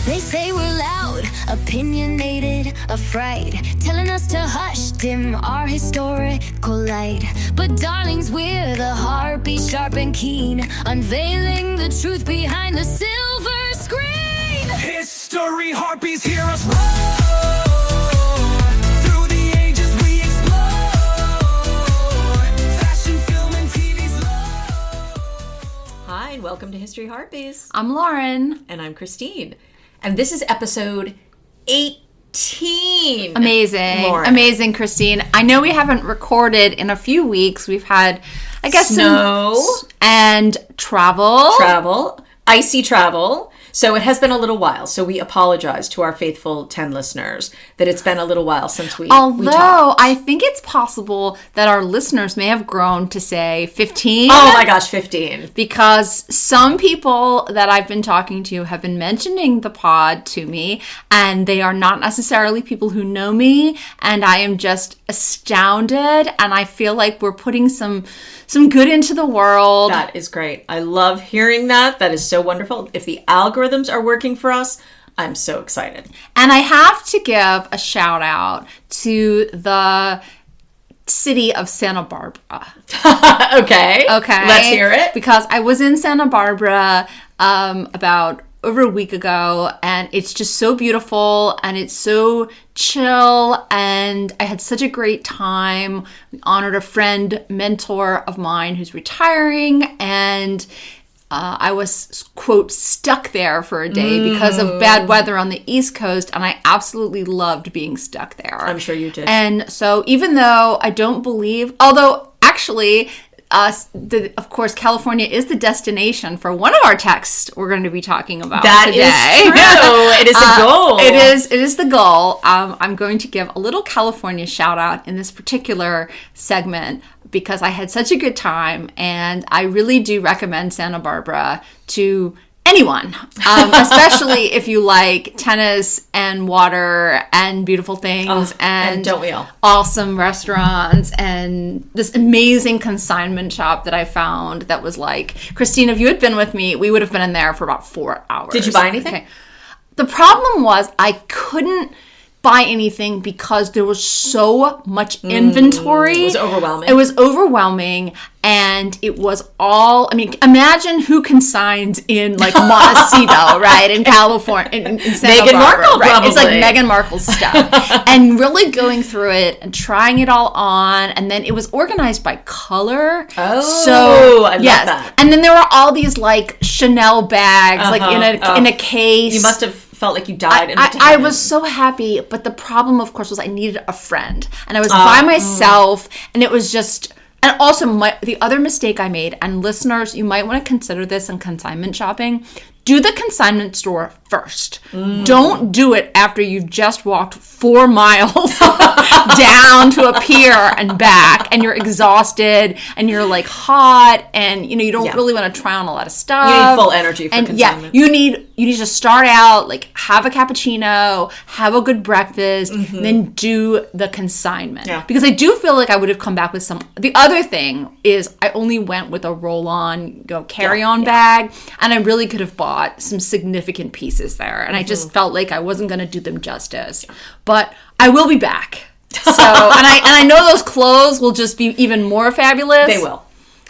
They say we're loud, opinionated, afraid, telling us to hush, dim our historical light. But darlings, we're the heartbeat, sharp and keen, unveiling the truth behind the silver screen. History harpies, hear us roar. Through the ages we explore. Fashion, film, and TV's lore. Hi, and welcome to History Harpies. I'm Lauren. And I'm Christine. And this is episode 18. Amazing. Lauren. Amazing, Christine. I know we haven't recorded in a few weeks. We've had, I guess, snow and travel. Icy travel. So it has been a little while. So we apologize to our faithful 10 listeners that it's been a little while since we Although talked. I think it's possible that our listeners may have grown to, say, 15. Oh my gosh, 15. Because some people that I've been talking to have been mentioning the pod to me, and they are not necessarily people who know me, and I am just astounded, and I feel like we're putting some good into the world. That is great. I love hearing that. That is so wonderful. If the algorithms are working for us, I'm so excited. And I have to give a shout out to the city of Santa Barbara. Okay. Let's hear it. Because I was in Santa Barbara about over a week ago, and it's just so beautiful and it's so chill, and I had such a great time. We honored a friend, mentor of mine who's retiring, and I was, quote, stuck there for a day because of bad weather on the East Coast, and I absolutely loved being stuck there. I'm sure you did. And so even though I don't believe, although actually, of course, California is the destination for one of our texts we're going to be talking about today. That is true. It is the goal. It is the goal. I'm going to give a little California shout out in this particular segment because I had such a good time, and I really do recommend Santa Barbara to anyone, especially if you like tennis and water and beautiful things and don't we all? Awesome restaurants and this amazing consignment shop that I found that was like, Christine, if you had been with me, we would have been in there for about 4 hours. Did you buy anything? Okay. The problem was I couldn't buy anything because there was so much inventory. It was overwhelming. It was overwhelming, and it was all, I mean, imagine who consigns in like Montecito, right, in California, in Santa Meghan Barbara, Markle, right? probably. It's like Meghan Markle's stuff. And really going through it and trying it all on, and then it was organized by color. Oh, I love that. And then there were all these like Chanel bags, like in a case. You must have felt like you died in the I was so happy, but the problem, of course, was I needed a friend, and I was by myself, and it was just. And also, the other mistake I made, and listeners, you might want to consider this in consignment shopping. Do the consignment store first. Don't do it after you've just walked 4 miles down to a pier and back, and you're exhausted, and you're like hot, and you don't really want to try on a lot of stuff. You need full energy for consignment. Yeah, you need to start out, like, have a cappuccino, have a good breakfast, and then do the consignment. Yeah. Because I do feel like I would have come back with some. The other thing is I only went with a roll-on, carry-on bag, and I really could have bought some significant pieces there, and I just felt like I wasn't going to do them justice. But I will be back. So, and I know those clothes will just be even more fabulous. They will.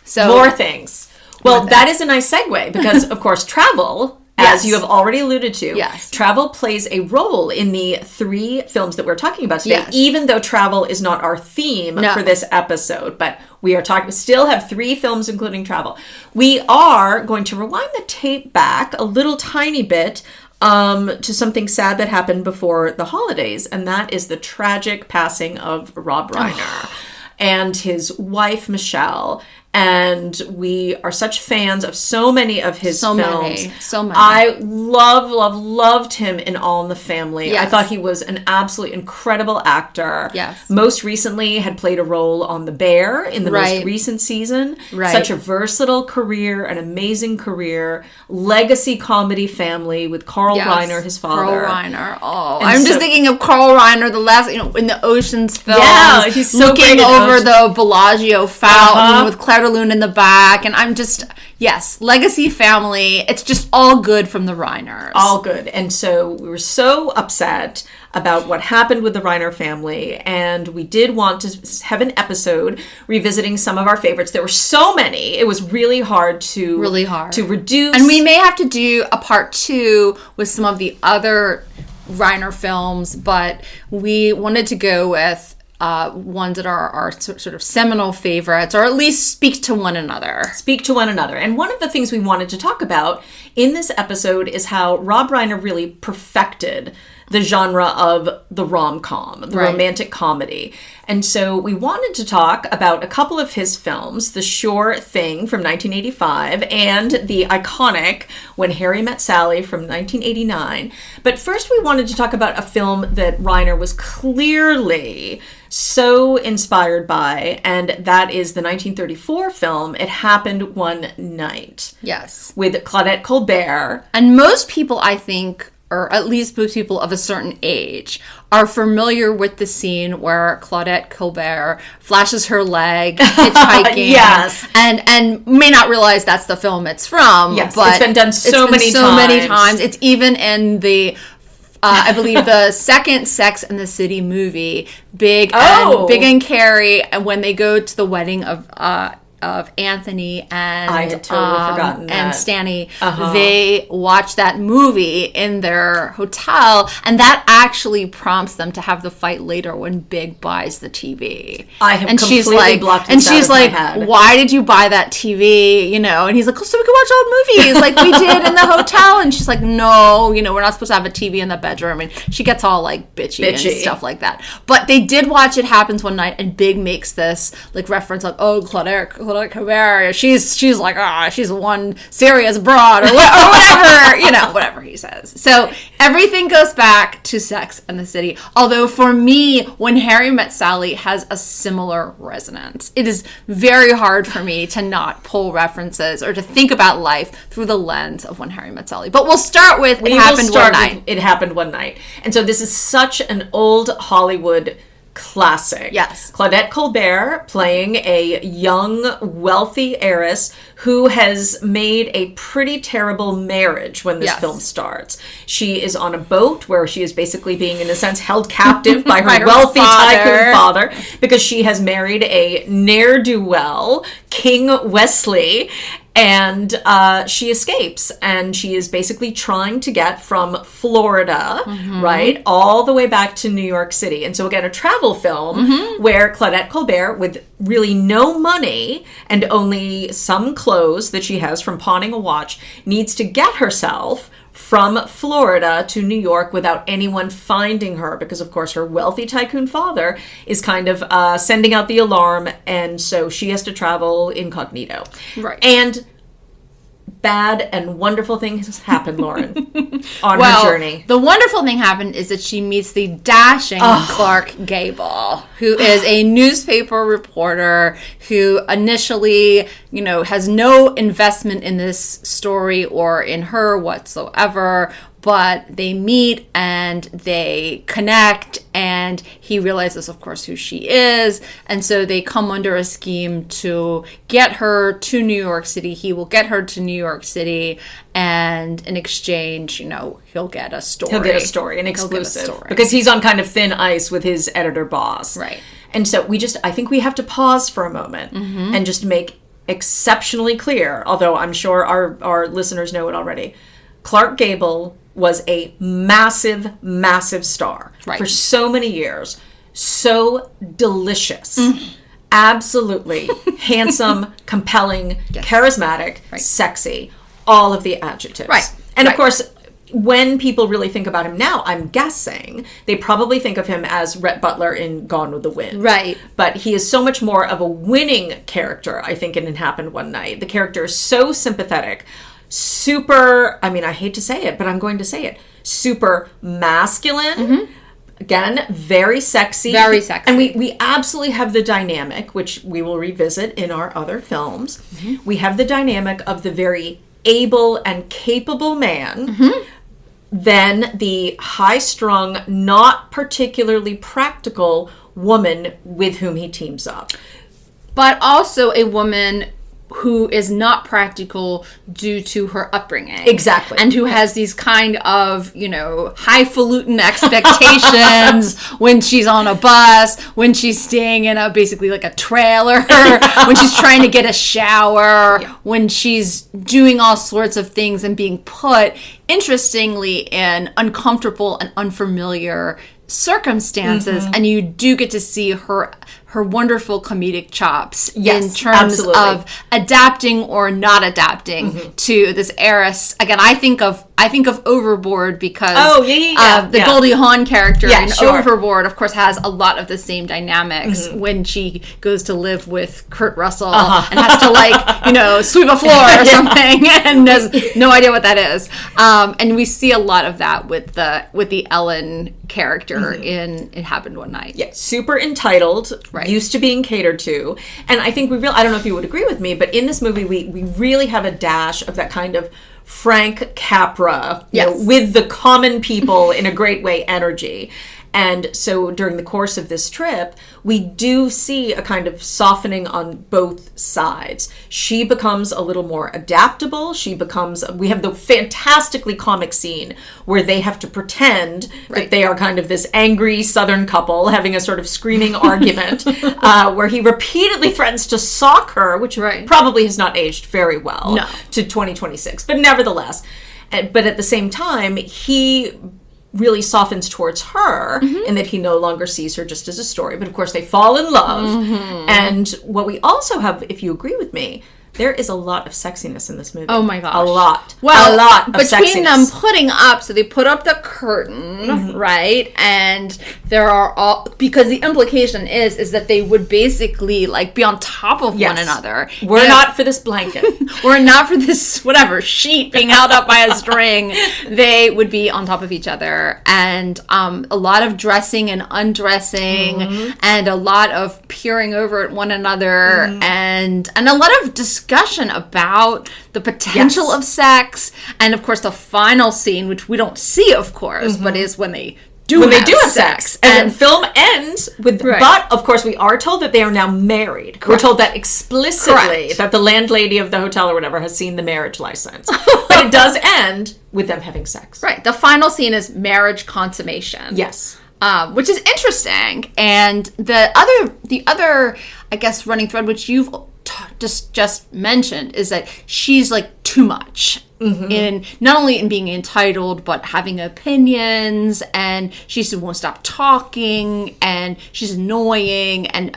So More things. Well, that is a nice segue because, of course, travel, as you have already alluded to, travel plays a role in the 3 films that we're talking about today, even though travel is not our theme for this episode. But we are still have 3 films including travel. We are going to rewind the tape back a little tiny bit to something sad that happened before the holidays, and that is the tragic passing of Rob Reiner and his wife, Michelle. And we are such fans of so many of his films. So many. I loved him in All in the Family. Yes. I thought he was an absolutely incredible actor. Yes. Most recently had played a role on The Bear in the most recent season. Right. Such a versatile career, an amazing career. Legacy comedy family with Carl Reiner, his father. Carl Reiner. Oh, And I'm just thinking of Carl Reiner, the last, in the Ocean's film. Yeah, he's so looking great in over Ocean. the Bellagio fountain with Claire Scatterloon in the back. And I'm just, yes, legacy family. It's just all good from the Reiners. All good. And so we were so upset about what happened with the Reiner family. And we did want to have an episode revisiting some of our favorites. There were so many. It was really hard to reduce. And we may have to do a part 2 with some of the other Reiner films, but we wanted to go with ones that are our sort of seminal favorites, or at least speak to one another. And one of the things we wanted to talk about in this episode is how Rob Reiner really perfected the genre of the rom-com, the romantic comedy. And so we wanted to talk about a couple of his films, The Sure Thing from 1985 and the iconic When Harry Met Sally from 1989. But first we wanted to talk about a film that Reiner was clearly so inspired by, and that is the 1934 film It Happened One Night. Yes. With Claudette Colbert. And most people, I think, or at least most people of a certain age, are familiar with the scene where Claudette Colbert flashes her leg hitchhiking. Yes. And may not realize that's the film it's from. Yes, but it's been done so many times. It's even in the I believe the second Sex and the City movie, Big and Carrie, and when they go to the wedding of Anthony and I had totally forgotten that. And Stanny, they watch that movie in their hotel, and that actually prompts them to have the fight later when Big buys the TV. I have completely blocked it and she's out of like, my head. "Why did you buy that TV?" You know, and he's like, "Oh, so we can watch old movies like we did in the hotel." And she's like, "No, you know, we're not supposed to have a TV in the bedroom." And she gets all like bitchy and stuff like that. But they did watch It Happens One Night, and Big makes this like reference like, "Oh, Claudette Colbert, she's like, she's one serious broad," or whatever, you know, whatever he says. So everything goes back to Sex and the City. Although for me, When Harry Met Sally has a similar resonance. It is very hard for me to not pull references or to think about life through the lens of When Harry Met Sally. But we'll start with It Happened One Night. It Happened One Night. And so this is such an old Hollywood classic. Yes. Claudette Colbert playing a young, wealthy heiress who has made a pretty terrible marriage when this film starts. She is on a boat where she is basically being, in a sense, held captive by her wealthy tycoon father because she has married a ne'er-do-well, King Wesley. And she escapes, and she is basically trying to get from Florida, right, all the way back to New York City. And so again, a travel film where Claudette Colbert, with really no money and only some clothes that she has from pawning a watch, needs to get herself from Florida to New York without anyone finding her because, of course, her wealthy tycoon father is kind of sending out the alarm, and so she has to travel incognito. Right. And bad and wonderful things happen, Lauren, on her journey. The wonderful thing happened is that she meets the dashing Clark Gable, who is a newspaper reporter who initially, you know, has no investment in this story or in her whatsoever. But they meet and they connect, and he realizes, of course, who she is. And so they come under a scheme to get her to New York City. He will get her to New York City, and in exchange, you know, he'll get a story. He'll get a story, an exclusive. Because he's on kind of thin ice with his editor boss. Right. And so I think we have to pause for a moment and just make exceptionally clear, although I'm sure our listeners know it already, Clark Gable was a massive, massive star for so many years. So delicious. Absolutely handsome, compelling, charismatic, sexy. All of the adjectives. Right. And of course, when people really think about him now, I'm guessing they probably think of him as Rhett Butler in Gone with the Wind. Right. But he is so much more of a winning character, I think, in It Happened One Night. The character is so sympathetic. Super, I mean, I hate to say it, but I'm going to say it. Super masculine. Again, very sexy. Very sexy. And we absolutely have the dynamic, which we will revisit in our other films. We have the dynamic of the very able and capable man, then the high-strung, not particularly practical woman with whom he teams up. But also a woman who is not practical due to her upbringing. Exactly. And who has these kind of, you know, highfalutin expectations when she's on a bus, when she's staying in basically like a trailer, when she's trying to get a shower, when she's doing all sorts of things and being put, interestingly, in uncomfortable and unfamiliar circumstances. And you do get to see her wonderful comedic chops in terms of adapting or not adapting to this heiress. Again, I think of Overboard because the Goldie Hawn character in Overboard, of course, has a lot of the same dynamics when she goes to live with Kurt Russell and has to, like, you know, sweep a floor or something and has no idea what that is. And we see a lot of that with the Ellen character in It Happened One Night. Yeah, super entitled, used to being catered to. And I think I don't know if you would agree with me, but in this movie we really have a dash of that kind of Frank Capra, you know, with the common people in a great way energy. And so during the course of this trip, we do see a kind of softening on both sides. She becomes a little more adaptable. We have the fantastically comic scene where they have to pretend that they are kind of this angry Southern couple having a sort of screaming argument where he repeatedly threatens to sock her, which probably has not aged very well to 2026. But nevertheless, but at the same time, he really softens towards her in that he no longer sees her just as a story. But of course, they fall in love. And what we also have, if you agree with me, there is a lot of sexiness in this movie. Oh my gosh. A lot. Well, a lot of between sexiness. them putting up, so they put up the curtain, right? And there are because the implication is that they would basically like be on top of one another. We're not for this blanket. We're not for this, whatever, sheet being held up by a string. They would be on top of each other. And a lot of dressing and undressing and a lot of peering over at one another and a lot of discussion about the potential of sex, and of course the final scene, which we don't see, of course, but is when they do have sex. And the film ends with, but of course we are told that they are now married. Correct. We're told that explicitly, that the landlady of the hotel or whatever has seen the marriage license. But it does end with them having sex. Right. The final scene is marriage consummation. Yes. Which is interesting. And the other, I guess, running thread, which you've just mentioned, is that she's like too much in not only in being entitled but having opinions, and she just won't stop talking, and she's annoying, and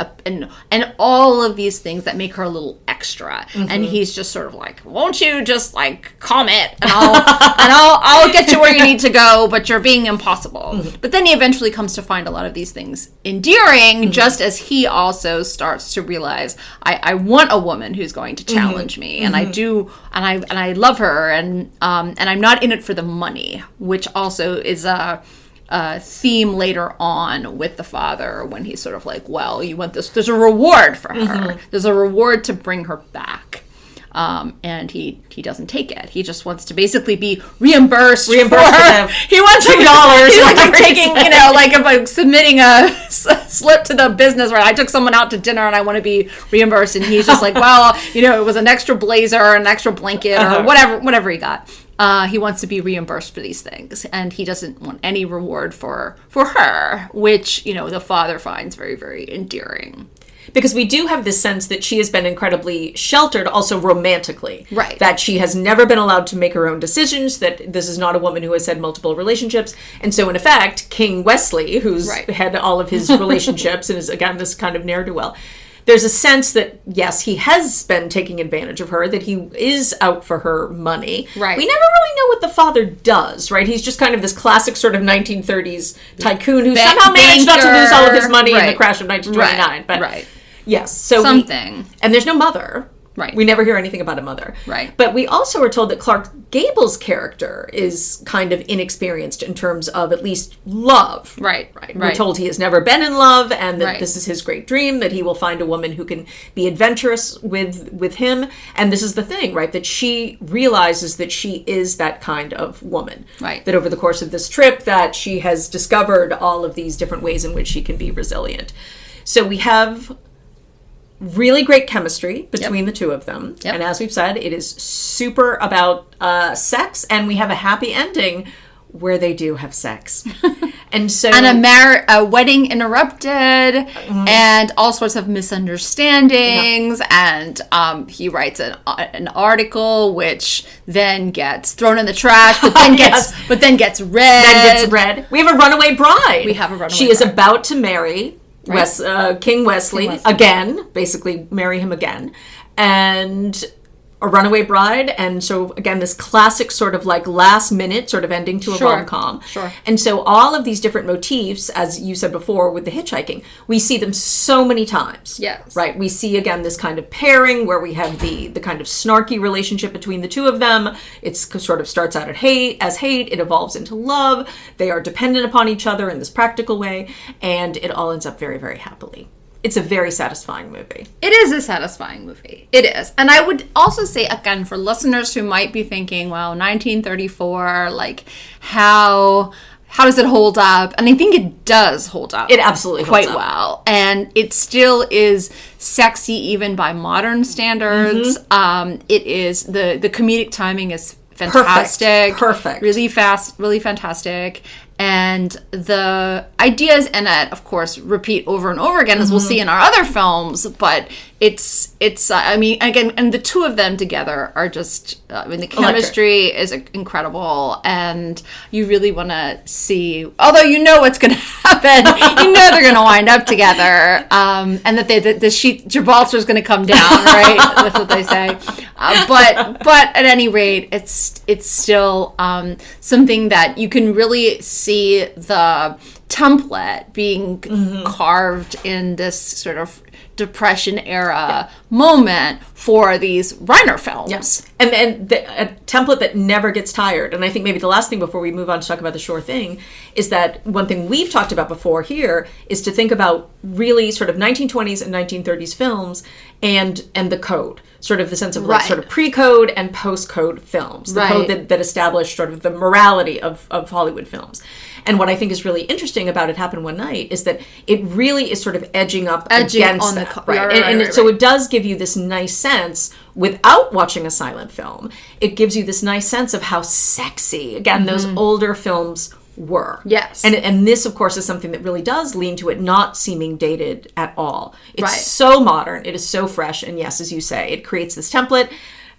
all of these things that make her a little extra. And he's just sort of like, won't you just like comment and I'll get you where you need to go, but you're being impossible. But then he eventually comes to find a lot of these things endearing, just as he also starts to realize, I want a woman who's going to challenge me, and I do, and I love her, and I'm not in it for the money, which also is a theme later on with the father, when he's sort of like, well, you want this, there's a reward for her, there's a reward to bring her back. And he doesn't take it. He just wants to basically be reimbursed. He wants $2. He's like taking, like if I'm submitting a slip to the business, right? I took someone out to dinner and I want to be reimbursed, and he's just like, well, it was an extra blazer, an extra blanket, or whatever he got. He wants to be reimbursed for these things, and he doesn't want any reward for her, which the father finds very, very endearing. Because we do have this sense that she has been incredibly sheltered, also romantically. Right. That she has never been allowed to make her own decisions, that this is not a woman who has had multiple relationships. And so, in effect, King Wesley, who's had all of his relationships and is, again, this kind of ne'er-do-well, there's a sense that, yes, he has been taking advantage of her, that he is out for her money. Right. We never really know what the father does, right? He's just kind of this classic sort of 1930s tycoon who somehow managed not to lose all of his money in the crash of 1929. But yes, so something. And there's no mother. Right. We never hear anything about a mother. Right. But we also are told that Clark Gable's character is kind of inexperienced in terms of at least love. Right. We're told he has never been in love, and that this is his great dream, that he will find a woman who can be adventurous with him. And this is the thing, right? That she realizes that she is that kind of woman. Right. That over the course of this trip, that she has discovered all of these different ways in which she can be resilient. So we have really great chemistry between the two of them. Yep. And as we've said, it is super about sex, and we have a happy ending where they do have sex. And so... And a wedding interrupted, and all sorts of misunderstandings, and he writes an article, which then gets thrown in the trash, but then gets read. We have a runaway bride. She is bride. about to marry King Wesley again, basically marry him again. And... a runaway bride, and so again this classic sort of like last minute sort of ending to a rom-com. Sure. And so all of these different motifs, as you said before with the hitchhiking, we see them so many times. Yes. Right? We see again this kind of pairing where we have the kind of snarky relationship between the two of them. It's sort of starts out as hate, it evolves into love. They are dependent upon each other in this practical way, and it all ends up very, very happily. It's a very satisfying movie. It is a satisfying movie. It is. And I would also say, again, for listeners who might be thinking, well, 1934, like, how does it hold up? And I think it does hold up. It absolutely holds quite well. And it still is sexy even by modern standards. It is, the comedic timing is fantastic. Perfect. Really fast, really fantastic. And the ideas in it, of course, repeat over and over again, as we'll see in our other films. But it's I mean, again, and the two of them together are just, the chemistry is incredible. And you really want to see, although you know what's going to happen, you know they're going to wind up together. And that the Gibraltar is going to come down, right? That's what they say. But at any rate, it's still something that you can really see the template being carved in this sort of Depression era moment for these Reiner films. Yes. And a template that never gets tired. And I think maybe the last thing before we move on to talk about The Sure Thing is that one thing we've talked about before here is to think about really sort of 1920s and 1930s films and the code. Sort of the sense of like sort of pre-code and post-code films. The code that established sort of the morality of Hollywood films. And what I think is really interesting about It Happened One Night is that it really is sort of edging against that. Right. So it does give you this nice sense, without watching a silent film, it gives you this nice sense of how sexy, again, those older films were. Yes. And this, of course, is something that really does lean to it not seeming dated at all. It's so modern. It is so fresh. And yes, as you say, it creates this template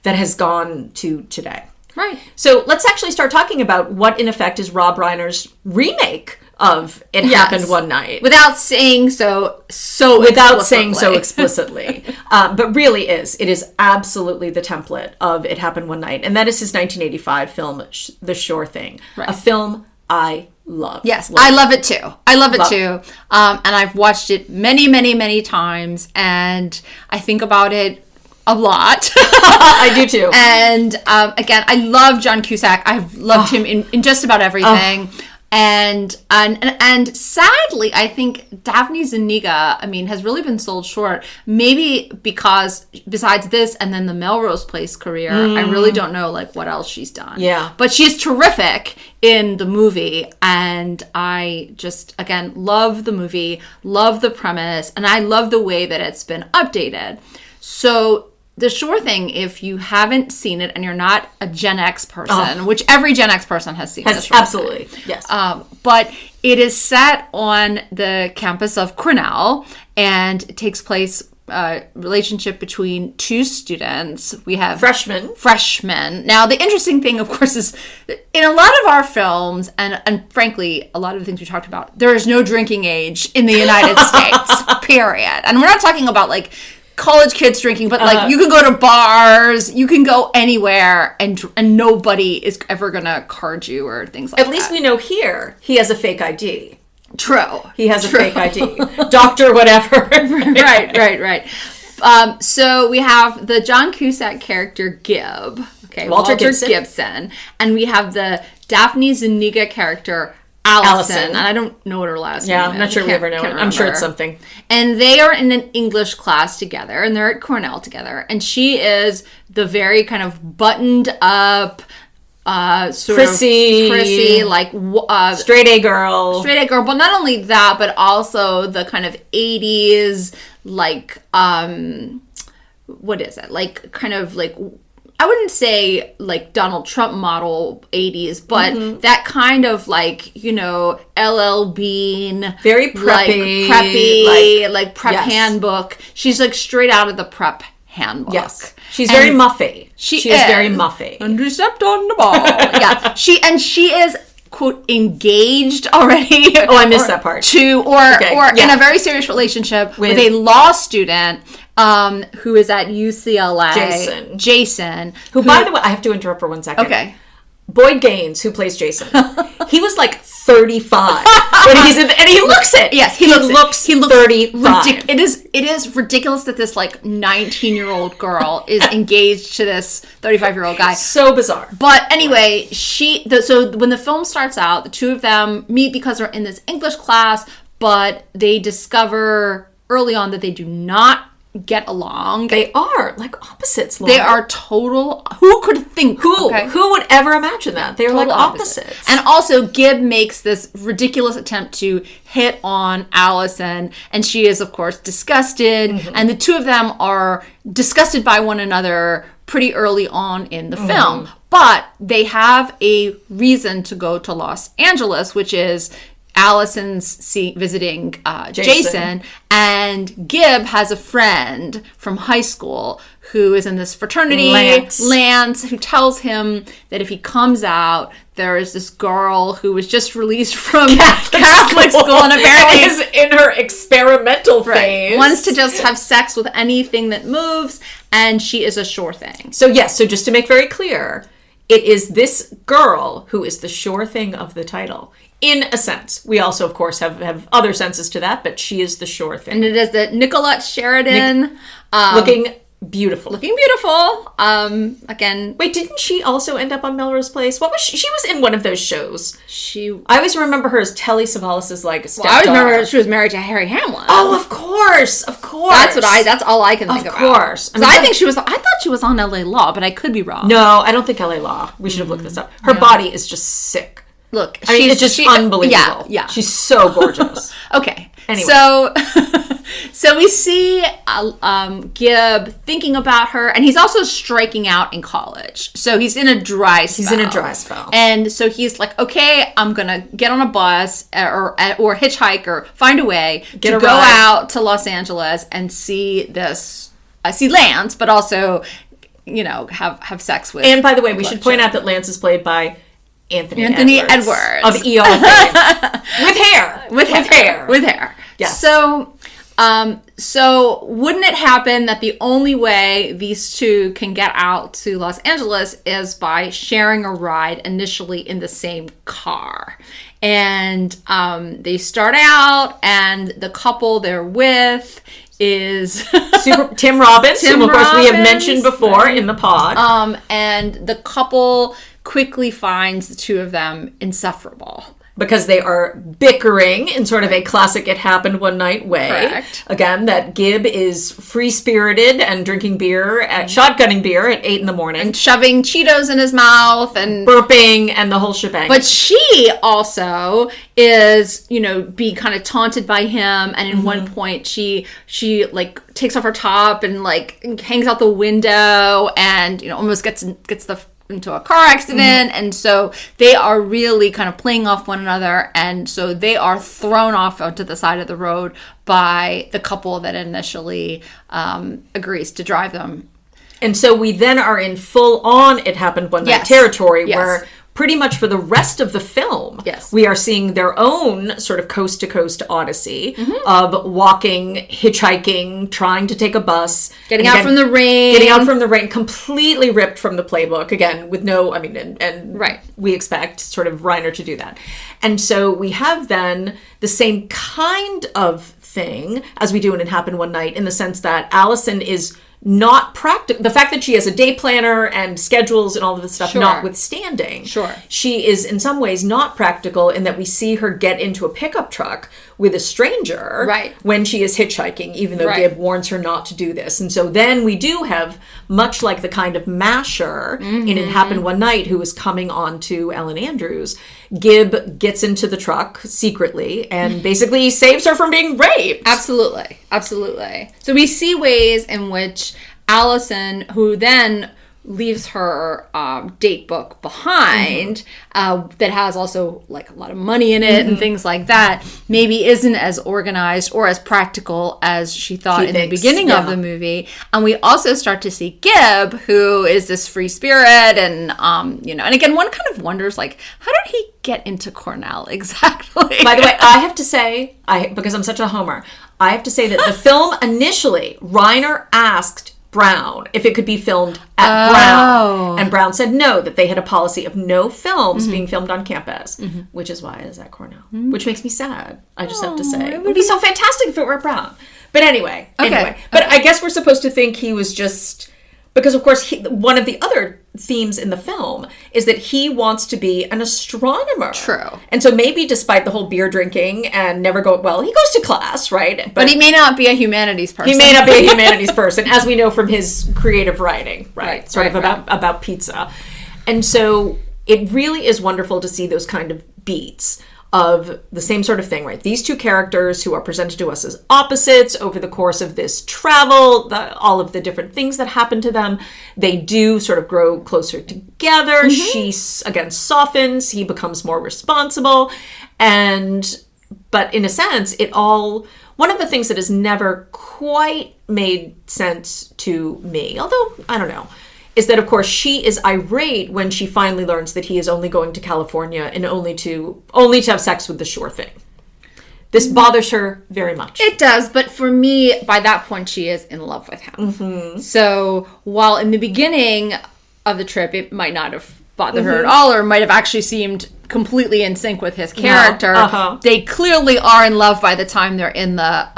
that has gone to today. Right. So let's actually start talking about what, in effect, is Rob Reiner's remake of It Happened One Night. Without saying so explicitly. But really it is absolutely the template of It Happened One Night. And that is his 1985 film, The Sure Thing. Right. A film I love. Yes, I love it too. I love it too. And I've watched it many, many, many times. And I think about it a lot. I do too. And again, I love John Cusack. I've loved him in just about everything. And sadly, I think Daphne Zuniga, has really been sold short. Maybe because besides this and then the Melrose Place career, I really don't know what else she's done. Yeah. But she's terrific in the movie, and I just again love the movie, love the premise, and I love the way that it's been updated. So The Sure Thing, if you haven't seen it and you're not a Gen X person, which every Gen X person has seen, The Sure absolutely Thing. Yes. But it is set on the campus of Cornell, and it takes place relationship between two students. We have freshmen. Now, the interesting thing, of course, is in a lot of our films, and frankly, a lot of the things we talked about, there is no drinking age in the United States. Period. And we're not talking about college kids drinking, but you can go to bars, you can go anywhere, and nobody is ever gonna card you or things like that. At least we know here he has a fake ID. True. He has a fake ID. Doctor whatever. Right. So we have the John Cusack character Gib. Okay, Walter Gibson. And we have the Daphne Zuniga character Allison. And I don't know what her last name is. Yeah, I'm not sure we ever know it. I'm sure it's something. And they are in an English class together, and they're at Cornell together. And she is the very kind of buttoned up, prissy, like straight A girl. But not only that, but also the kind of 80s, like what is it? Like kind of like, I wouldn't say like Donald Trump model 80s, but that kind of like, you know, LL Bean. Very preppy. Like prep handbook. She's like straight out of the prep handbook. Yes. She's very muffy. She is very muffy. And we stepped on the ball. Yeah. She is, quote, engaged already. Oh, I missed that part. In a very serious relationship with a law student who is at UCLA. Jason. Who, by the way, I have to interrupt for 1 second. Okay. Boyd Gaines, who plays Jason, he was like 35 when he's in, and he looks it. Yes, he looks 35. It is ridiculous that this like 19-year-old girl is engaged to this 35-year-old guy. So bizarre. But anyway, so when the film starts out, the two of them meet because they're in this English class, but they discover early on that they do not get along. They are like opposites. Laura. They are total. Who could think? Who would ever imagine that? They're total like opposites. And also, Gib makes this ridiculous attempt to hit on Allison, and she is, of course, disgusted. And the two of them are disgusted by one another pretty early on in the film. But they have a reason to go to Los Angeles, which is Allison's visiting Jason, and Gib has a friend from high school who is in this fraternity, Lance, who tells him that if he comes out, there is this girl who was just released from Catholic school and apparently is in her experimental phase. Wants to just have sex with anything that moves, and she is a sure thing. So yes, so just to make very clear, it is this girl who is the sure thing of the title. In a sense. We also, of course, have other senses to that, but she is the sure thing. And it is that Nicolette Sheridan. Looking beautiful. Again. Wait, didn't she also end up on Melrose Place? What was she? She was in one of those shows. I always remember her as Telly Savalas' like stepdaughter. I always remember she was married to Harry Hamlin. Oh, of course. That's all I can think about. Of course. I thought she was on LA Law, but I could be wrong. No, I don't think LA Law. We should have looked this up. Her body is just sick. Look, it's just unbelievable. Yeah. She's so gorgeous. Okay. Anyway. So we see Gib thinking about her, and he's also striking out in college. So he's in a dry spell. And so he's like, okay, I'm going to get on a bus or hitchhike or find a way to go out to Los Angeles and see Lance, but also, you know, have sex with. And by the way, we should point out that Lance is played by Anthony Edwards of ER fame. With hair. Yes. So wouldn't it happen that the only way these two can get out to Los Angeles is by sharing a ride initially in the same car? And they start out, and the couple they're with is Tim Robbins, who of course we have mentioned before in the pod. And the couple quickly finds the two of them insufferable. Because they are bickering in sort of a classic it happened one night way. Correct. Again, that Gib is free-spirited and drinking beer, shotgunning beer at 8 a.m. And shoving Cheetos in his mouth and burping and the whole shebang. But she also is, you know, being kind of taunted by him. And in one point, she like takes off her top and like hangs out the window and, you know, almost gets into a car accident. And so they are really kind of playing off one another, and so they are thrown off onto the side of the road by the couple that initially agrees to drive them. And so we then are in full on it happened one night territory where pretty much for the rest of the film, we are seeing their own sort of coast-to-coast odyssey of walking, hitchhiking, trying to take a bus. Getting out from the rain. Completely ripped from the playbook. Again, with no, we expect sort of Reiner to do that. And so we have then the same kind of thing as we do in It Happened One Night, in the sense that Allison is not practical. The fact that she has a day planner and schedules and all of this stuff notwithstanding, she is in some ways not practical in that we see her get into a pickup truck with a stranger when she is hitchhiking, even though Gib warns her not to do this. And so then we do have, much like the kind of masher in It Happened One Night who is coming on to Ellen Andrews, Gib gets into the truck secretly and basically saves her from being raped. Absolutely. So we see ways in which Allison, who then leaves her date book behind, that has also like a lot of money in it and things like that, maybe isn't as organized or as practical as she thought in the beginning of the movie. And we also start to see Gib, who is this free spirit, and and again, one kind of wonders, like, how did he get into Cornell exactly? By the way, I have to say, because I'm such a homer, I have to say that the film initially, Reiner asked Brown if it could be filmed at Brown, and Brown said no, that they had a policy of no films being filmed on campus, which is why it is at Cornell, which makes me sad, I just have to say. It would be so fantastic if it were at Brown. But anyway, but I guess we're supposed to think he was just, because of course one of the other themes in the film is that he wants to be an astronomer. True. And so maybe despite the whole beer drinking and never go, well, he goes to class, right? But he may not be a humanities person. He may not be a humanities person, as we know from his creative writing, right? About pizza. And so it really is wonderful to see those kind of beats of the same sort of thing, right? These two characters who are presented to us as opposites over the course of this travel, all of the different things that happen to them, they do sort of grow closer together. She, again, softens. He becomes more responsible. But in a sense, one of the things that has never quite made sense to me, although, I don't know, is that, of course, she is irate when she finally learns that he is only going to California and only to have sex with the sure thing. This bothers her very much. It does, but for me, by that point, she is in love with him. So while in the beginning of the trip, it might not have bothered her at all, or might have actually seemed completely in sync with his character. They clearly are in love by the time they're in that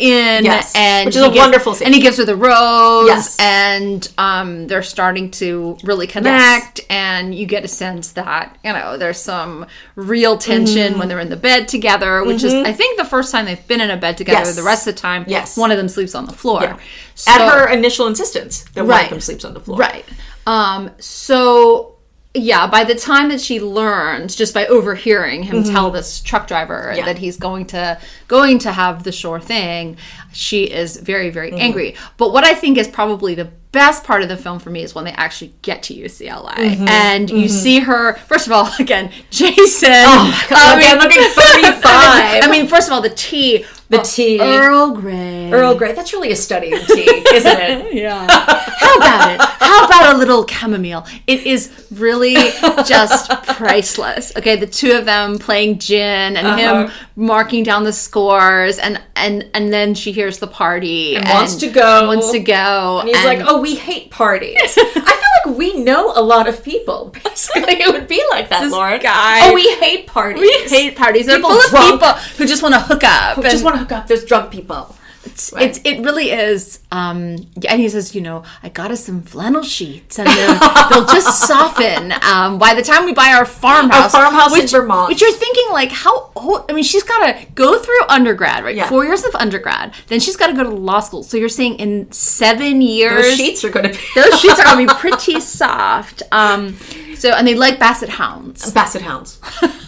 inn, and which is a wonderful scene. And he gives her the rose, and they're starting to really connect, and you get a sense that there's some real tension when they're in the bed together, which is, I think, the first time they've been in a bed together. The rest of the time, one of them sleeps on the floor. So, at her initial insistence that one of them sleeps on the floor. Yeah, by the time that she learns, just by overhearing him tell this truck driver that he's going to have the sure thing, she is very, very angry. But what I think is probably the best part of the film for me is when they actually get to UCLA and you see her. First of all, again, Jason. Oh, God, looking 35. I mean, first of all, the tea. Earl Grey. Earl Grey. That's really a study in tea, isn't it? Yeah. How about it? How about a little chamomile? It is really just priceless. Okay, the two of them playing gin and him marking down the scores, and then she hears the party and wants to go. And he's like, "Oh, we hate parties." I feel like we know a lot of people. Basically, it would be like that, Lauren. Guy. Oh, we hate parties. We hate parties. They're full of people who just want to hook up. There's drunk people. It really is. And he says, I got us some flannel sheets, and they'll just soften by the time we buy our farmhouse. In Vermont. Which you're thinking, like, how old? I mean, she's got to go through undergrad, right? 4 years of undergrad. Then she's got to go to law school. So you're saying in 7 years, those sheets are going to be pretty soft. And they like basset hounds.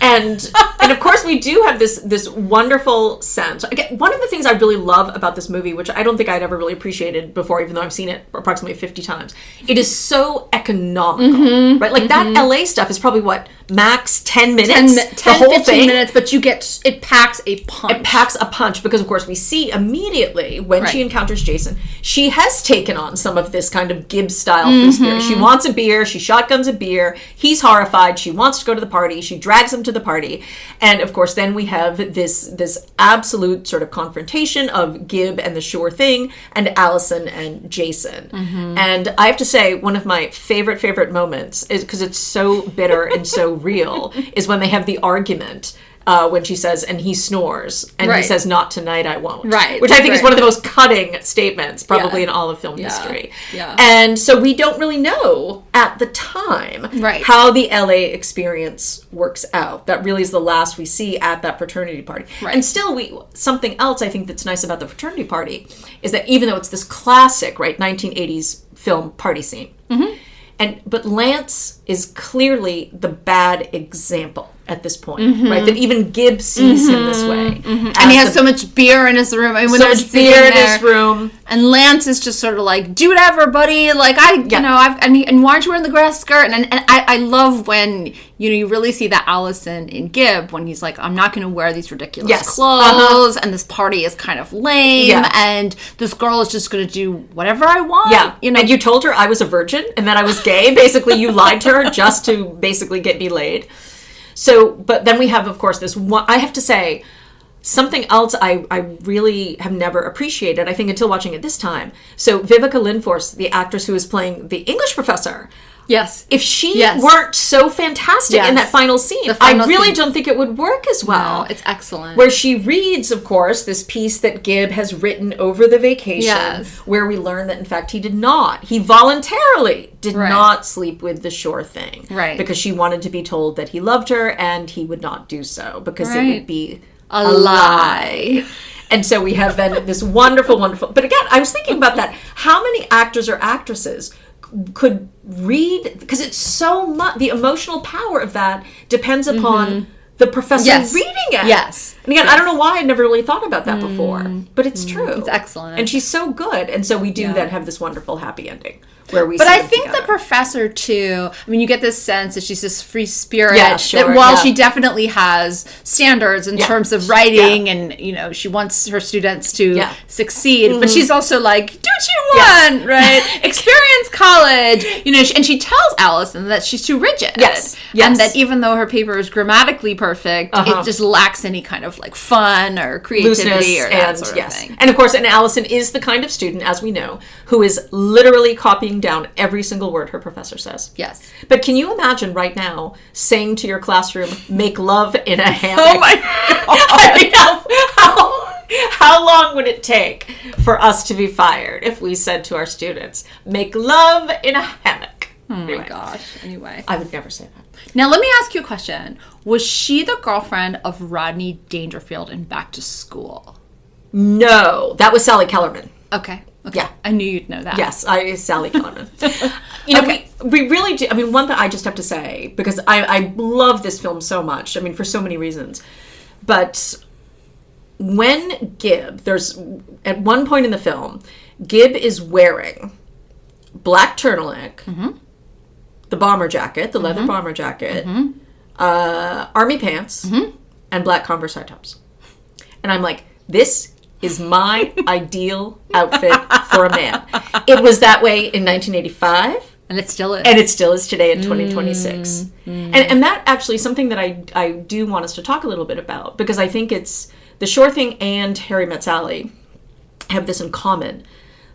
And of course we do have this wonderful sense. Again, one of the things I really love about this movie, which I don't think I'd ever really appreciated before, even though I've seen it approximately 50 times, it is so economical, right? Like that LA stuff is probably max 10 minutes. 15 minutes, but it packs a punch. It packs a punch because, of course, we see immediately when she encounters Jason, she has taken on some of this kind of Gibbs-style free spirit. She wants a beer. She shotguns a beer. He's horrified. She wants to go to the party. She drags him to the party. And, of course, then we have this absolute sort of confrontation of Gib and the sure thing and Allison and Jason. And I have to say, one of my favorite moments is because it's so bitter and so real is when they have the argument when she says, and he snores, and he says, not tonight, I won't. Right. Which I think is one of the most cutting statements probably in all of film history. Yeah. And so we don't really know at the time how the LA experience works out. That really is the last we see at that fraternity party. Right. And still, something else I think that's nice about the fraternity party is that even though it's this classic, 1980s film party scene, but Lance is clearly the bad example at this point, right? That even Gibb sees him this way. And he has so much beer in his room. I mean, when so much beer in his room. And Lance is just sort of like, do whatever, buddy. Like, and why aren't you wearing the grass skirt? And I love when, you really see that Allison in Gibb when he's like, I'm not going to wear these ridiculous clothes. And this party is kind of lame. And this girl is just going to do whatever I want. Yeah. And you told her I was a virgin and that I was gay. Basically, you lied to her just to basically get me laid. So, but then we have, of course, this one, I have to say, something else I really have never appreciated, I think, until watching it this time. So Vivica Lindfors, the actress who is playing the English professor, if she weren't so fantastic in that final scene, I really don't think it would work as well. No, it's excellent. Where she reads, of course, this piece that Gibb has written over the vacation, where we learn that, in fact, he did not. He voluntarily did not sleep with the Shore thing. Right. Because she wanted to be told that he loved her, and he would not do so, because it would be a lie. And so we have then this wonderful, wonderful... But again, I was thinking about that. How many actors or actresses could read, because it's so much, the emotional power of that depends upon the professor reading it. Yes. And again, I don't know why I'd never really thought about that before, but it's true. It's excellent. And she's so good. And so we do then have this wonderful happy ending where we But see I them think together. the professor, too, I mean, you get this sense that she's this free spirit. Yeah, sure, that while she definitely has standards in terms of writing and, she wants her students to succeed, but she's also like, do what you want, right? Experience college. And she tells Allison that she's too rigid. Yes. And that even though her paper is grammatically perfect, it just lacks any kind of like fun or creativity or that sort of thing. And of course, and Allison is the kind of student, as we know, who is literally copying down every single word her professor says. Yes. But can you imagine right now saying to your classroom, make love in a hammock? Oh my God. I mean, how long would it take for us to be fired if we said to our students, make love in a hammock? Oh my gosh. Anyway. I would never say that. Now, let me ask you a question. Was she the girlfriend of Rodney Dangerfield in Back to School? No. That was Sally Kellerman. Okay. Yeah. I knew you'd know that. Yes, Sally Kellerman. We really do. I mean, one thing I just have to say, because I love this film so much, I mean, for so many reasons. But when Gibb, there's, at one point in the film, Gibb is wearing black turtleneck, the bomber jacket, the leather bomber jacket, army pants, and black Converse high tops. And I'm like, this is my ideal outfit for a man. It was that way in 1985. And it still is. And it still is today in 2026. And that actually is something that I do want us to talk a little bit about, because I think it's The Shore Thing and Harry Met Sally have this in common.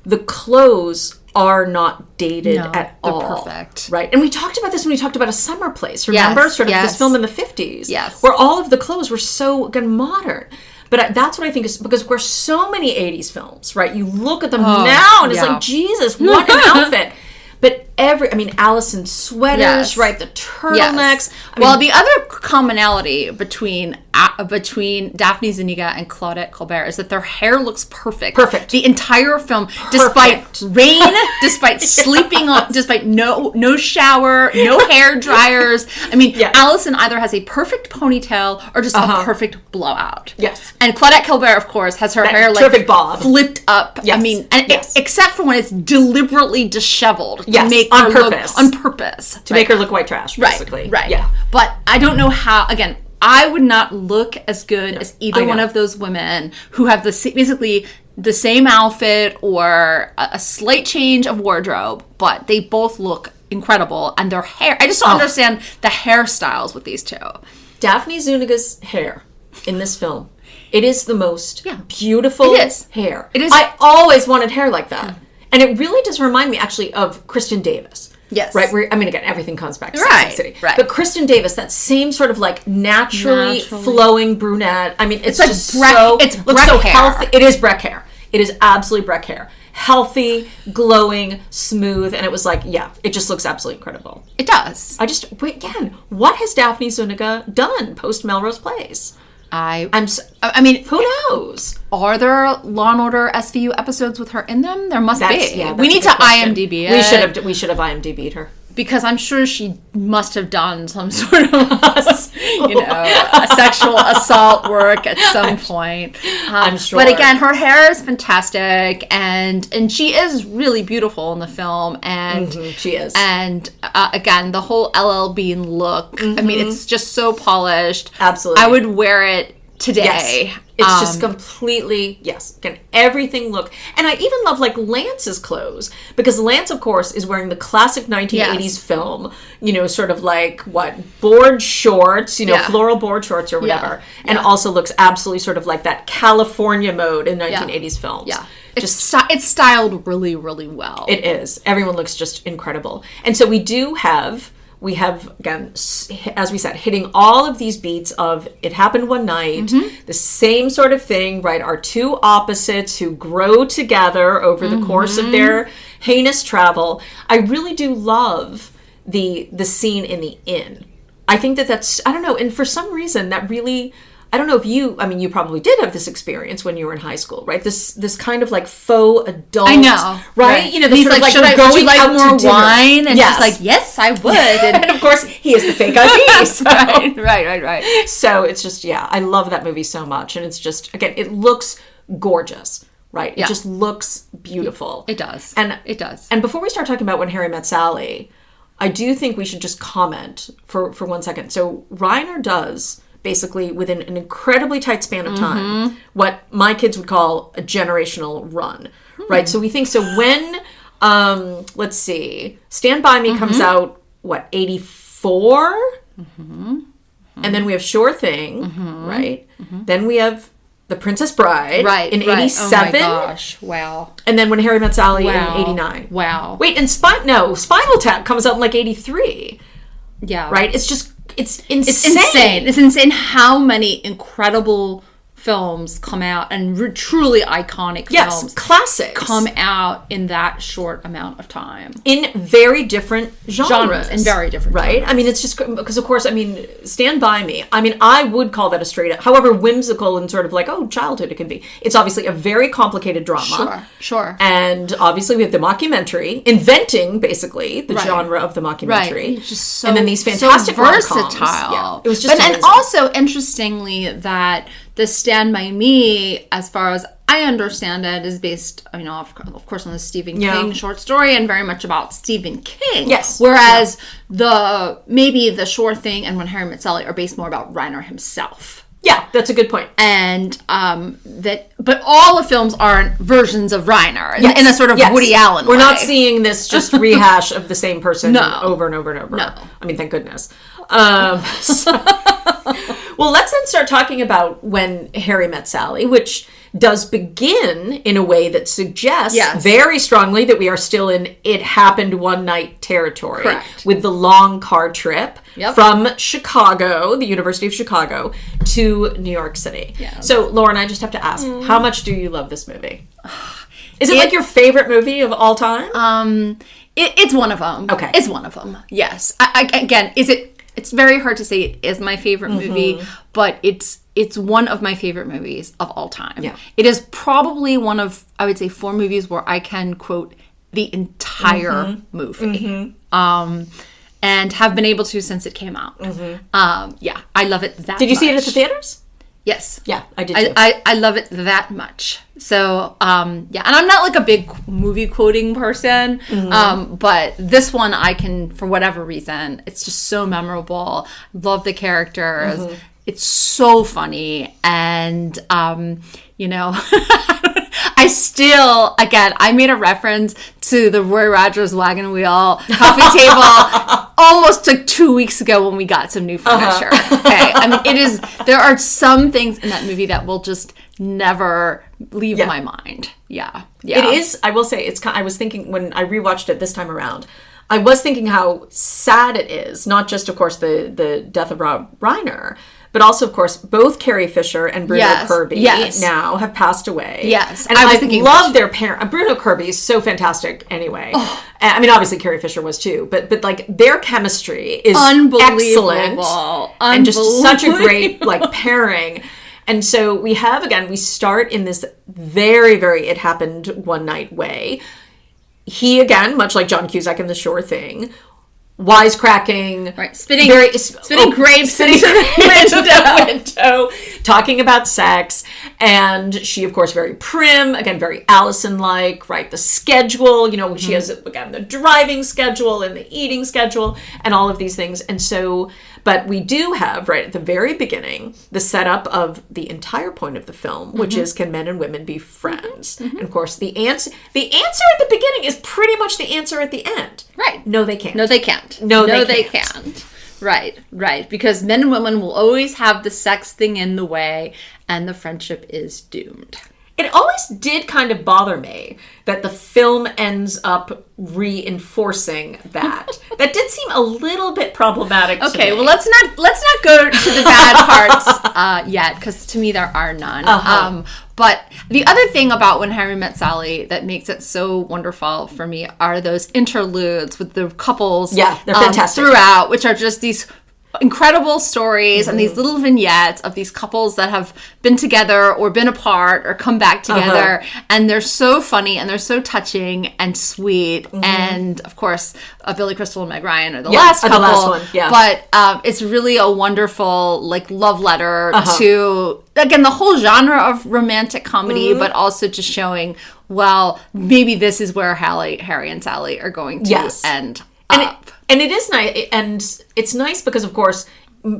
The clothes are not dated at all. They're perfect. Right. And we talked about this when we talked about A Summer Place. Remember? Yes, sort of this film in the 50s. Yes. Where all of the clothes were so, again, modern. But that's what I think is, because we're so many 80s films, right? You look at them now and it's like, Jesus, what an outfit. But Allison's sweaters, right? The turtlenecks. Yes. The other commonality between Daphne Zuniga and Claudette Colbert is that their hair looks perfect. Perfect. The entire film, despite rain, despite sleeping on, despite no shower, no hair dryers. I mean, Allison either has a perfect ponytail or just a perfect blowout. Yes. And Claudette Colbert, of course, has her hair like terrific bob, flipped up. Yes. I mean, except for when it's deliberately disheveled. Yes. To make On her purpose. on purpose. To make her look white trash, basically. Right. Yeah. But I don't know how, again, I would not look as good as either one of those women who have basically the same outfit or a slight change of wardrobe, but they both look incredible. And their hair, I just don't understand the hairstyles with these two. Daphne Zuniga's hair in this film, it is the most beautiful hair. It is. I always wanted hair like that. And it really does remind me, actually, of Kristen Davis. Yes. Right? Again, everything comes back to Sex and the City. Right. But Kristen Davis, that same sort of like naturally flowing brunette. I mean, it's like just it's looks so healthy. It is Breck hair. It is absolutely Breck hair. Healthy, glowing, smooth, and it was like, yeah, it just looks absolutely incredible. It does. What has Daphne Zuniga done post Melrose Place? Who knows? Are there Law and Order SVU episodes with her in them? There must be. Yeah, we need to IMDb it. We should have IMDb'd her. Because I'm sure she must have done some sort of, a sexual assault work at some point. I'm sure. But again, her hair is fantastic, and she is really beautiful in the film. And she is. And again, the whole LL Bean look. I mean, it's just so polished. Absolutely. I would wear it today. Yes. It's just completely, can everything look, and I even love like Lance's clothes, because Lance, of course, is wearing the classic 1980s film, sort of like board shorts, floral board shorts or whatever, and also looks absolutely sort of like that California mode in 1980s films. Yeah. It's styled really, really well. It is. Everyone looks just incredible. And so we have, again, as we said, hitting all of these beats of It Happened One Night, the same sort of thing, right? Our two opposites who grow together over the course of their heinous travel. I really do love the scene in the inn. I think that's, I don't know, and for some reason that really, I don't know if you probably did have this experience when you were in high school, right? This kind of like faux adult. I know. Right? He's like, would you like more wine? And he's like, yes, I would. And of course, he is the fake ID. So. Right. So it's just, I love that movie so much. And it's just, again, it looks gorgeous, right? It just looks beautiful. It does. It does. And before we start talking about When Harry Met Sally, I do think we should just comment for 1 second. So Reiner does, basically within an incredibly tight span of time, what my kids would call a generational run, right? So we think, when, let's see, Stand By Me comes out, 84? And then we have Sure Thing, right? Then we have The Princess Bride in 87. Oh my gosh, wow. And then When Harry Met Sally in 89. Wow. Wait, and Spinal Tap comes out in 83. Yeah. Right? It's just, it's insane. It's insane how many incredible films come out, and truly iconic films, classics, come out in that short amount of time in very different genres. In very different right genres. I mean, it's just because, of course, Stand By Me, I would call that a straight up, however whimsical and sort of like childhood it can be, it's obviously a very complicated drama. Sure. And obviously we have the mockumentary, inventing basically the genre of the mockumentary, just and then these fantastic versatile. It was just and also interestingly that the Stand By Me, as far as I understand it, is based, of course, on the Stephen King short story, and very much about Stephen King. Yes. Whereas maybe the Sure Thing and When Harry Met Sally are based more about Reiner himself. Yeah, that's a good point. And but all the films aren't versions of Reiner in a sort of Woody Allen way. We're not seeing this just rehash of the same person over and over and over. No. Thank goodness. Well, let's then start talking about When Harry Met Sally, which does begin in a way that suggests very strongly that we are still in It Happened One Night territory. Correct. With the long car trip from Chicago, the University of Chicago, to New York City. Yeah. So, Lauren, I just have to ask, how much do you love this movie? Is it like your favorite movie of all time? It's one of them. Okay. It's one of them. Yes. Again, it's very hard to say it is my favorite movie, but it's one of my favorite movies of all time. Yeah. It is probably one of, I would say, 4 movies where I can quote the entire movie. And have been able to since it came out. I love it that much. Did you see it at the theaters? Yes. Yeah, I did too. I love it that much. So, and I'm not like a big movie quoting person, but this one I can, for whatever reason, it's just so memorable. Love the characters. It's so funny. And, I still, again, I made a reference to the Roy Rogers Wagon Wheel coffee table almost like 2 weeks ago when we got some new furniture. Okay. There are some things in that movie that will just never leave my mind. Yeah. It is, I will say, I was thinking when I rewatched it this time around, I was thinking how sad it is, not just, of course, the death of Rob Reiner, but also, of course, both Carrie Fisher and Bruno Kirby now have passed away. Yes. And I love their parent. Bruno Kirby is so fantastic anyway. Oh. I mean, obviously Carrie Fisher was too, but like their chemistry is excellent. And just such a great like pairing. And so we start in this very, very it happened one night way. He, again, much like John Cusack in The Sure Thing, wisecracking, right? Spitting grapes into the window, talking about sex, and she, of course, very prim, again, very Allison-like, right? The schedule, she has, again, the driving schedule and the eating schedule and all of these things. And so, but we do have, right at the very beginning, the setup of the entire point of the film, which is, can men and women be friends? And of course, the answer at the beginning is pretty much the answer at the end. Right. No, they can't. No, they can't. No, they can't. Right. Because men and women will always have the sex thing in the way, and the friendship is doomed. It always did kind of bother me that the film ends up reinforcing that. That did seem a little bit problematic to me. Okay, well, let's not go to the bad parts yet, because to me there are none. But the other thing about When Harry Met Sally that makes it so wonderful for me are those interludes with the couples. Yeah, they're fantastic. Throughout, which are just these incredible stories and these little vignettes of these couples that have been together or been apart or come back together, and they're so funny and they're so touching and sweet, and of course Billy Crystal and Meg Ryan are the last couple, the last one. Yeah. But it's really a wonderful like love letter to, again, the whole genre of romantic comedy, but also just showing, well, maybe this is where Harry and Sally are going to end up. And it is nice, and it's nice because, of course,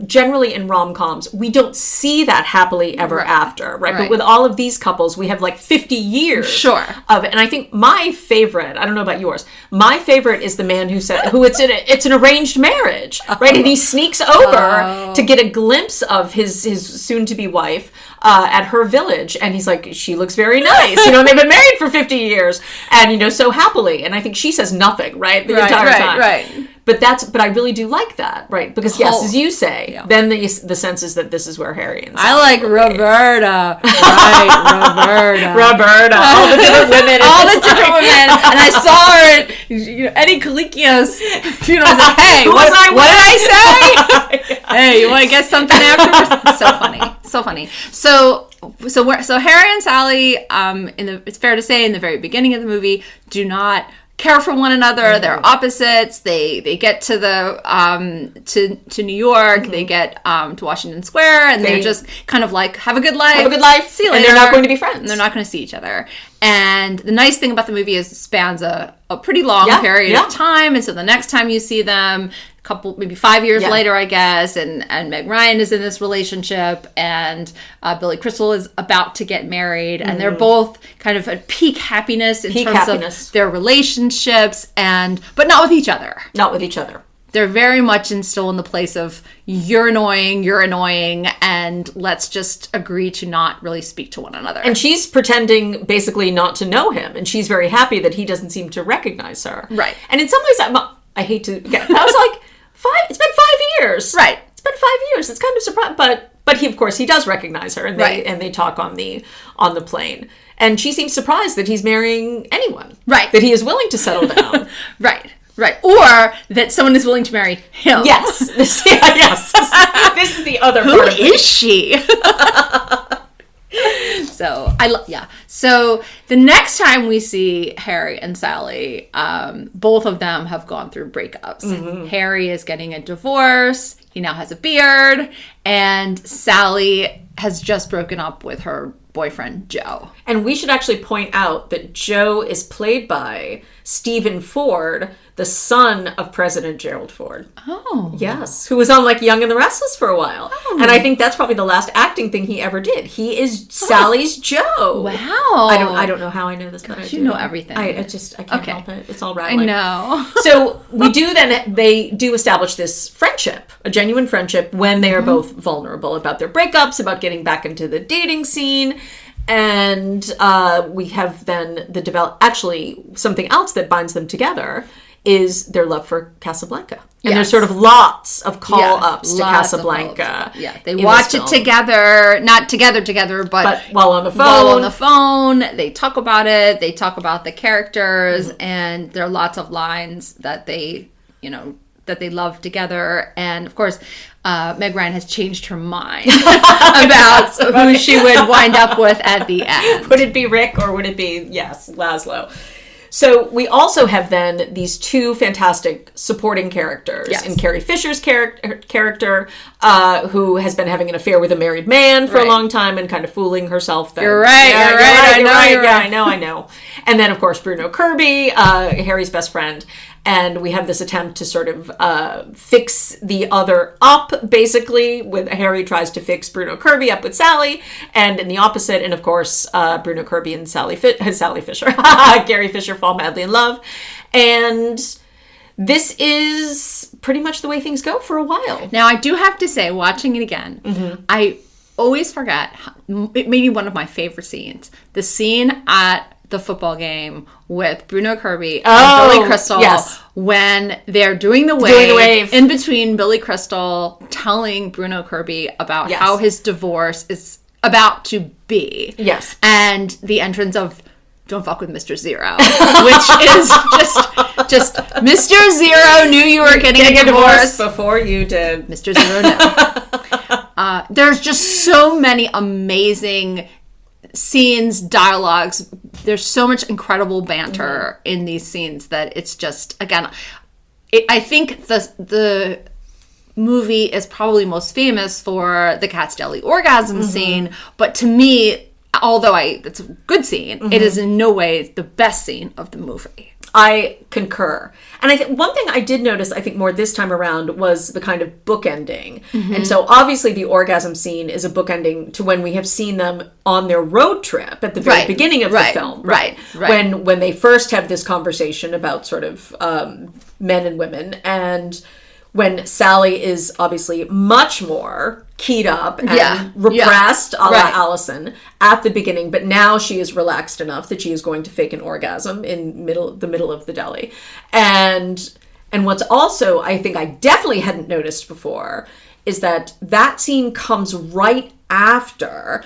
generally in rom-coms, we don't see that happily ever after, right? But with all of these couples, we have like 50 years of it. And I think my favorite, I don't know about yours, my favorite is the man who said, it's an arranged marriage, right? And he sneaks over to get a glimpse of his soon-to-be wife at her village. And he's like, she looks very nice. They've been married for 50 years and, so happily. And I think she says nothing, right? The entire time. Right. But I really do like that, right? Because yes, as you say, then the sense is that this is where Harry and Sally I like Roberta. Right, Roberta. All the different women. And I saw her at Eddie Colicchio's funeral. I was like, hey, what did I say? Hey, you want to get something afterwards? So funny. So Harry and Sally, it's fair to say, in the very beginning of the movie, do not care for one another. They're opposites. They get to the to New York. They get to Washington Square, and they're just kind of like, have a good life. See you later. And they're not going to be friends. And they're not going to see each other. And the nice thing about the movie is it spans a pretty long period of time. And so the next time you see them, maybe 5 years later, I guess, and Meg Ryan is in this relationship, and Billy Crystal is about to get married, and they're both kind of at peak happiness in terms of their relationships, but not with each other. Not with each other. They're very much still in the place of, you're annoying, and let's just agree to not really speak to one another. And she's pretending basically not to know him, and she's very happy that he doesn't seem to recognize her. Right. And in some ways, I hate to get, I was like, it's been 5 years. Right. It's been 5 years. It's kind of surprising, but he, of course, he does recognize her, and they talk on the plane. And she seems surprised that he's marrying anyone. Right. That he is willing to settle down. Right. Or that someone is willing to marry him. Yes. Yes. This is the other part of it. Who is she? So So the next time we see Harry and Sally, both of them have gone through breakups. Harry is getting a divorce. He now has a beard, and Sally has just broken up with her boyfriend, Joe. And we should actually point out that Joe is played by Stephen Ford, the son of President Gerald Ford. Oh. Yes. Who was on like Young and the Restless for a while. Oh. And I think that's probably the last acting thing he ever did. He is Sally's Joe. Wow. I don't know how I know this, but I do. You know everything. I can't help it. It's all rattling. I know. So they do establish this friendship, a genuine friendship, when they are both vulnerable about their breakups, about getting back into the dating scene. And we have then actually something else that binds them together is their love for Casablanca. And there's sort of lots of call-ups to Casablanca. Yeah, they watch it together, not together, but while on the phone. While on the phone, they talk about it, they talk about the characters, and there are lots of lines that they, that they love together. And of course, Meg Ryan has changed her mind about who she would wind up with at the end. Would it be Rick or would it be, Laszlo? So we also have then these two fantastic supporting characters in Carrie Fisher's character, who has been having an affair with a married man for a long time and kind of fooling herself. That, you're right. I know. And then, of course, Bruno Kirby, Harry's best friend. And we have this attempt to sort of fix the other up, basically, with Harry tries to fix Bruno Kirby up with Sally, and in the opposite, and of course, Bruno Kirby and Sally Fisher, Carrie Fisher fall madly in love. And this is pretty much the way things go for a while. Now, I do have to say, watching it again, I always forget, maybe one of my favorite scenes, the scene at the football game with Bruno Kirby and Billy Crystal when they're doing the wave in between Billy Crystal telling Bruno Kirby about how his divorce is about to be. Yes. And the entrance of Don't Fuck with Mr. Zero, which is just Mr. Zero knew you were getting a divorce before you did. Mr. Zero no. There's just so many amazing scenes, dialogues. There's so much incredible banter in these scenes that it's just, again, I think the movie is probably most famous for the Cat's Deli orgasm scene, but to me, although it's a good scene, it is in no way the best scene of the movie. I concur. And I think one thing I did notice, I think more this time around, was the kind of bookending. And so obviously the orgasm scene is a bookending to when we have seen them on their road trip at the very beginning of the film. Right. When they first have this conversation about sort of men and women, and when Sally is obviously much more keyed up and repressed, a la Allison, at the beginning, but now she is relaxed enough that she is going to fake an orgasm in the middle of the deli. And what's also, I think I definitely hadn't noticed before, is that scene comes right after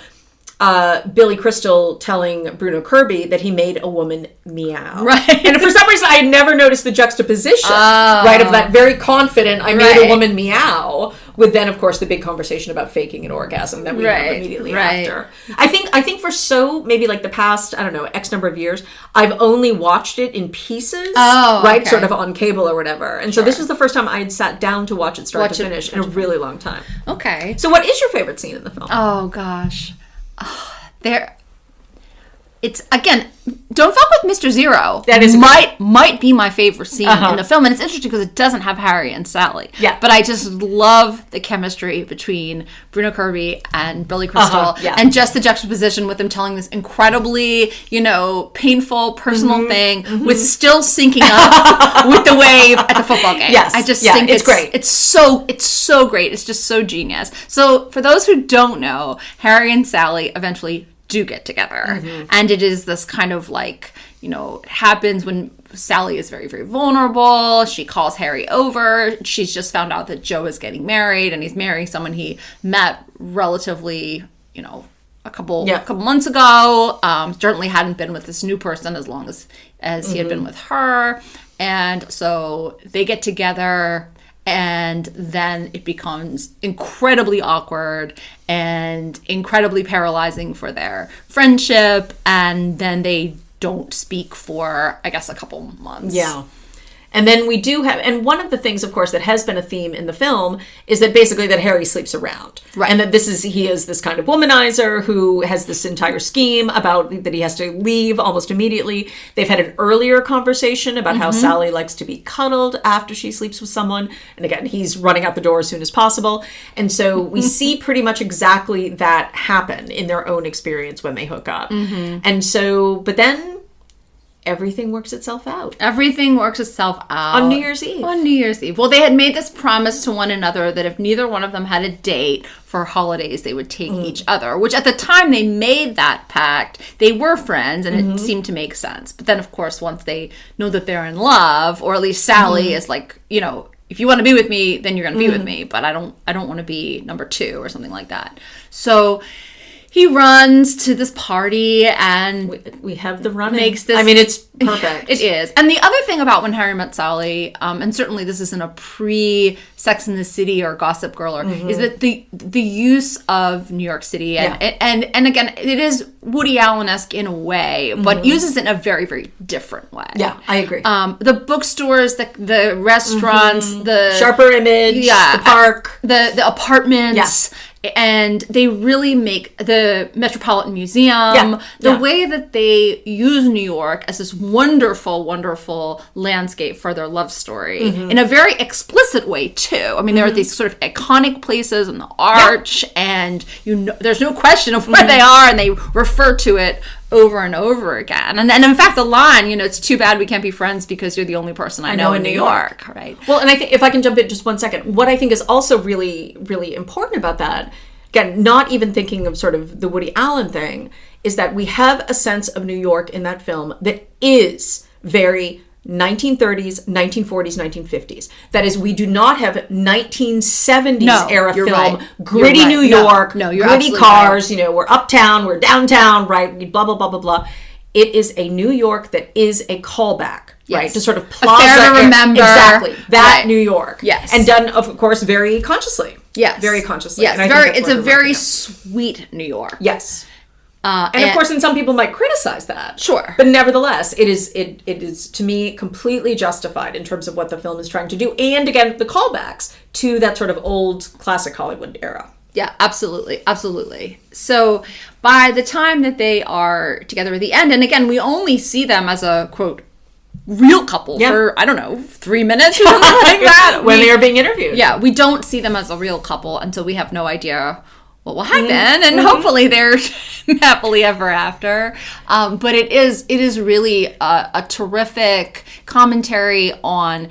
Billy Crystal telling Bruno Kirby that he made a woman meow. Right. And for some reason, I had never noticed the juxtaposition, of that very confident, I made a woman meow, with then, of course, the big conversation about faking an orgasm that we have immediately after. I think for maybe like the past, I don't know, X number of years, I've only watched it in pieces, sort of on cable or whatever. And so this was the first time I had sat down to watch it start to finish in a really long time. Okay. So what is your favorite scene in the film? Oh, gosh. It's, again, Don't Fuck with Mr. Zero. That is might be my favorite scene in the film, and it's interesting because it doesn't have Harry and Sally. Yeah. But I just love the chemistry between Bruno Kirby and Billy Crystal, and just the juxtaposition with them telling this incredibly, painful personal thing with still syncing up with the wave at the football game. Yes. I just think it's great. It's so great. It's just so genius. So for those who don't know, Harry and Sally eventually do get together, and it is this kind of like, it happens when Sally is very, very vulnerable. She calls Harry over. She's just found out that Joe is getting married, and he's marrying someone he met relatively, a couple months ago. Certainly hadn't been with this new person as long as he had been with her, and so they get together. And then it becomes incredibly awkward and incredibly paralyzing for their friendship. And then they don't speak for, I guess, a couple months. Yeah. And then we do have, and one of the things, of course, that has been a theme in the film is that basically that Harry sleeps around. Right. And that he is this kind of womanizer who has this entire scheme about that he has to leave almost immediately. They've had an earlier conversation about how Sally likes to be cuddled after she sleeps with someone. And again, he's running out the door as soon as possible. And so we see pretty much exactly that happen in their own experience when they hook up. And so, but then everything works itself out. Everything works itself out. On New Year's Eve. On New Year's Eve. Well, they had made this promise to one another that if neither one of them had a date for holidays, they would take each other, which at the time they made that pact, they were friends and it seemed to make sense. But then, of course, once they know that they're in love, or at least Sally is like, you know, if you want to be with me, then you're going to be with me, but I don't want to be number 2 or something like that. So he runs to this party and we have the running. Makes this. I mean, it's perfect. It is. And the other thing about When Harry Met Sally, and certainly this isn't a pre-Sex in the City or Gossip Girl, is that the use of New York City and again, it is Woody Allen-esque in a way, but uses it in a very, very different way. Yeah, I agree. The bookstores, the restaurants, the Sharper Image, the park, the apartments. Yeah. And they really make the Metropolitan Museum, the way that they use New York as this wonderful, wonderful landscape for their love story in a very explicit way, too. I mean, there are these sort of iconic places in the Arch, and there's no question of where they are, and they refer to it over and over again. And in fact, the line, you know, it's too bad we can't be friends because you're the only person I know in New York, right? Well, and I think if I can jump in just 1 second, what I think is also really, really important about that, again, not even thinking of sort of the Woody Allen thing, is that we have a sense of New York in that film that is very 1930s, 1940s, 1950s. That is, we do not have 1970s era film, right. gritty New York, you're gritty cars, you know, we're uptown, we're downtown, right, blah, blah, blah, blah, blah. It is a New York that is a callback, right, to sort of plaza. Affair to Remember. Exactly, that New York. Yes. And done, of course, very consciously. Yes. Very consciously. Yes, And it's a very sweet New York. Yes. And of course, and some people might criticize that. Sure. But nevertheless, it is to me completely justified in terms of what the film is trying to do. And again, the callbacks to that sort of old classic Hollywood era. Yeah, absolutely. Absolutely. So by the time that they are together at the end, and again, we only see them as a, quote, real couple for, I don't know, 3 minutes or something like that. When they are being interviewed. Yeah, we don't see them as a real couple until we have no idea what will happen, and hopefully they're happily ever after. But it is really a terrific commentary on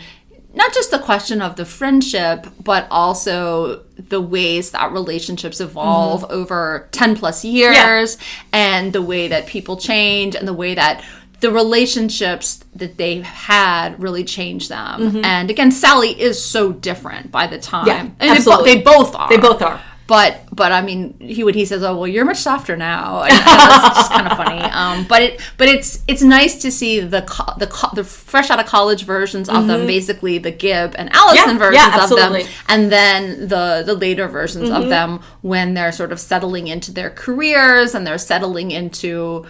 not just the question of the friendship, but also the ways that relationships evolve over 10 plus years, and the way that people change, and the way that the relationships that they've had really change them. And again, Sally is so different by the time. Yeah, and absolutely. They both are. They both are. But I mean, he says, "Oh well, you're much softer now." And that's just kind of funny. But it's nice to see the fresh out of college versions of them, basically the Gibb and Allison versions of them, and then the later versions of them when they're sort of settling into their careers and they're settling into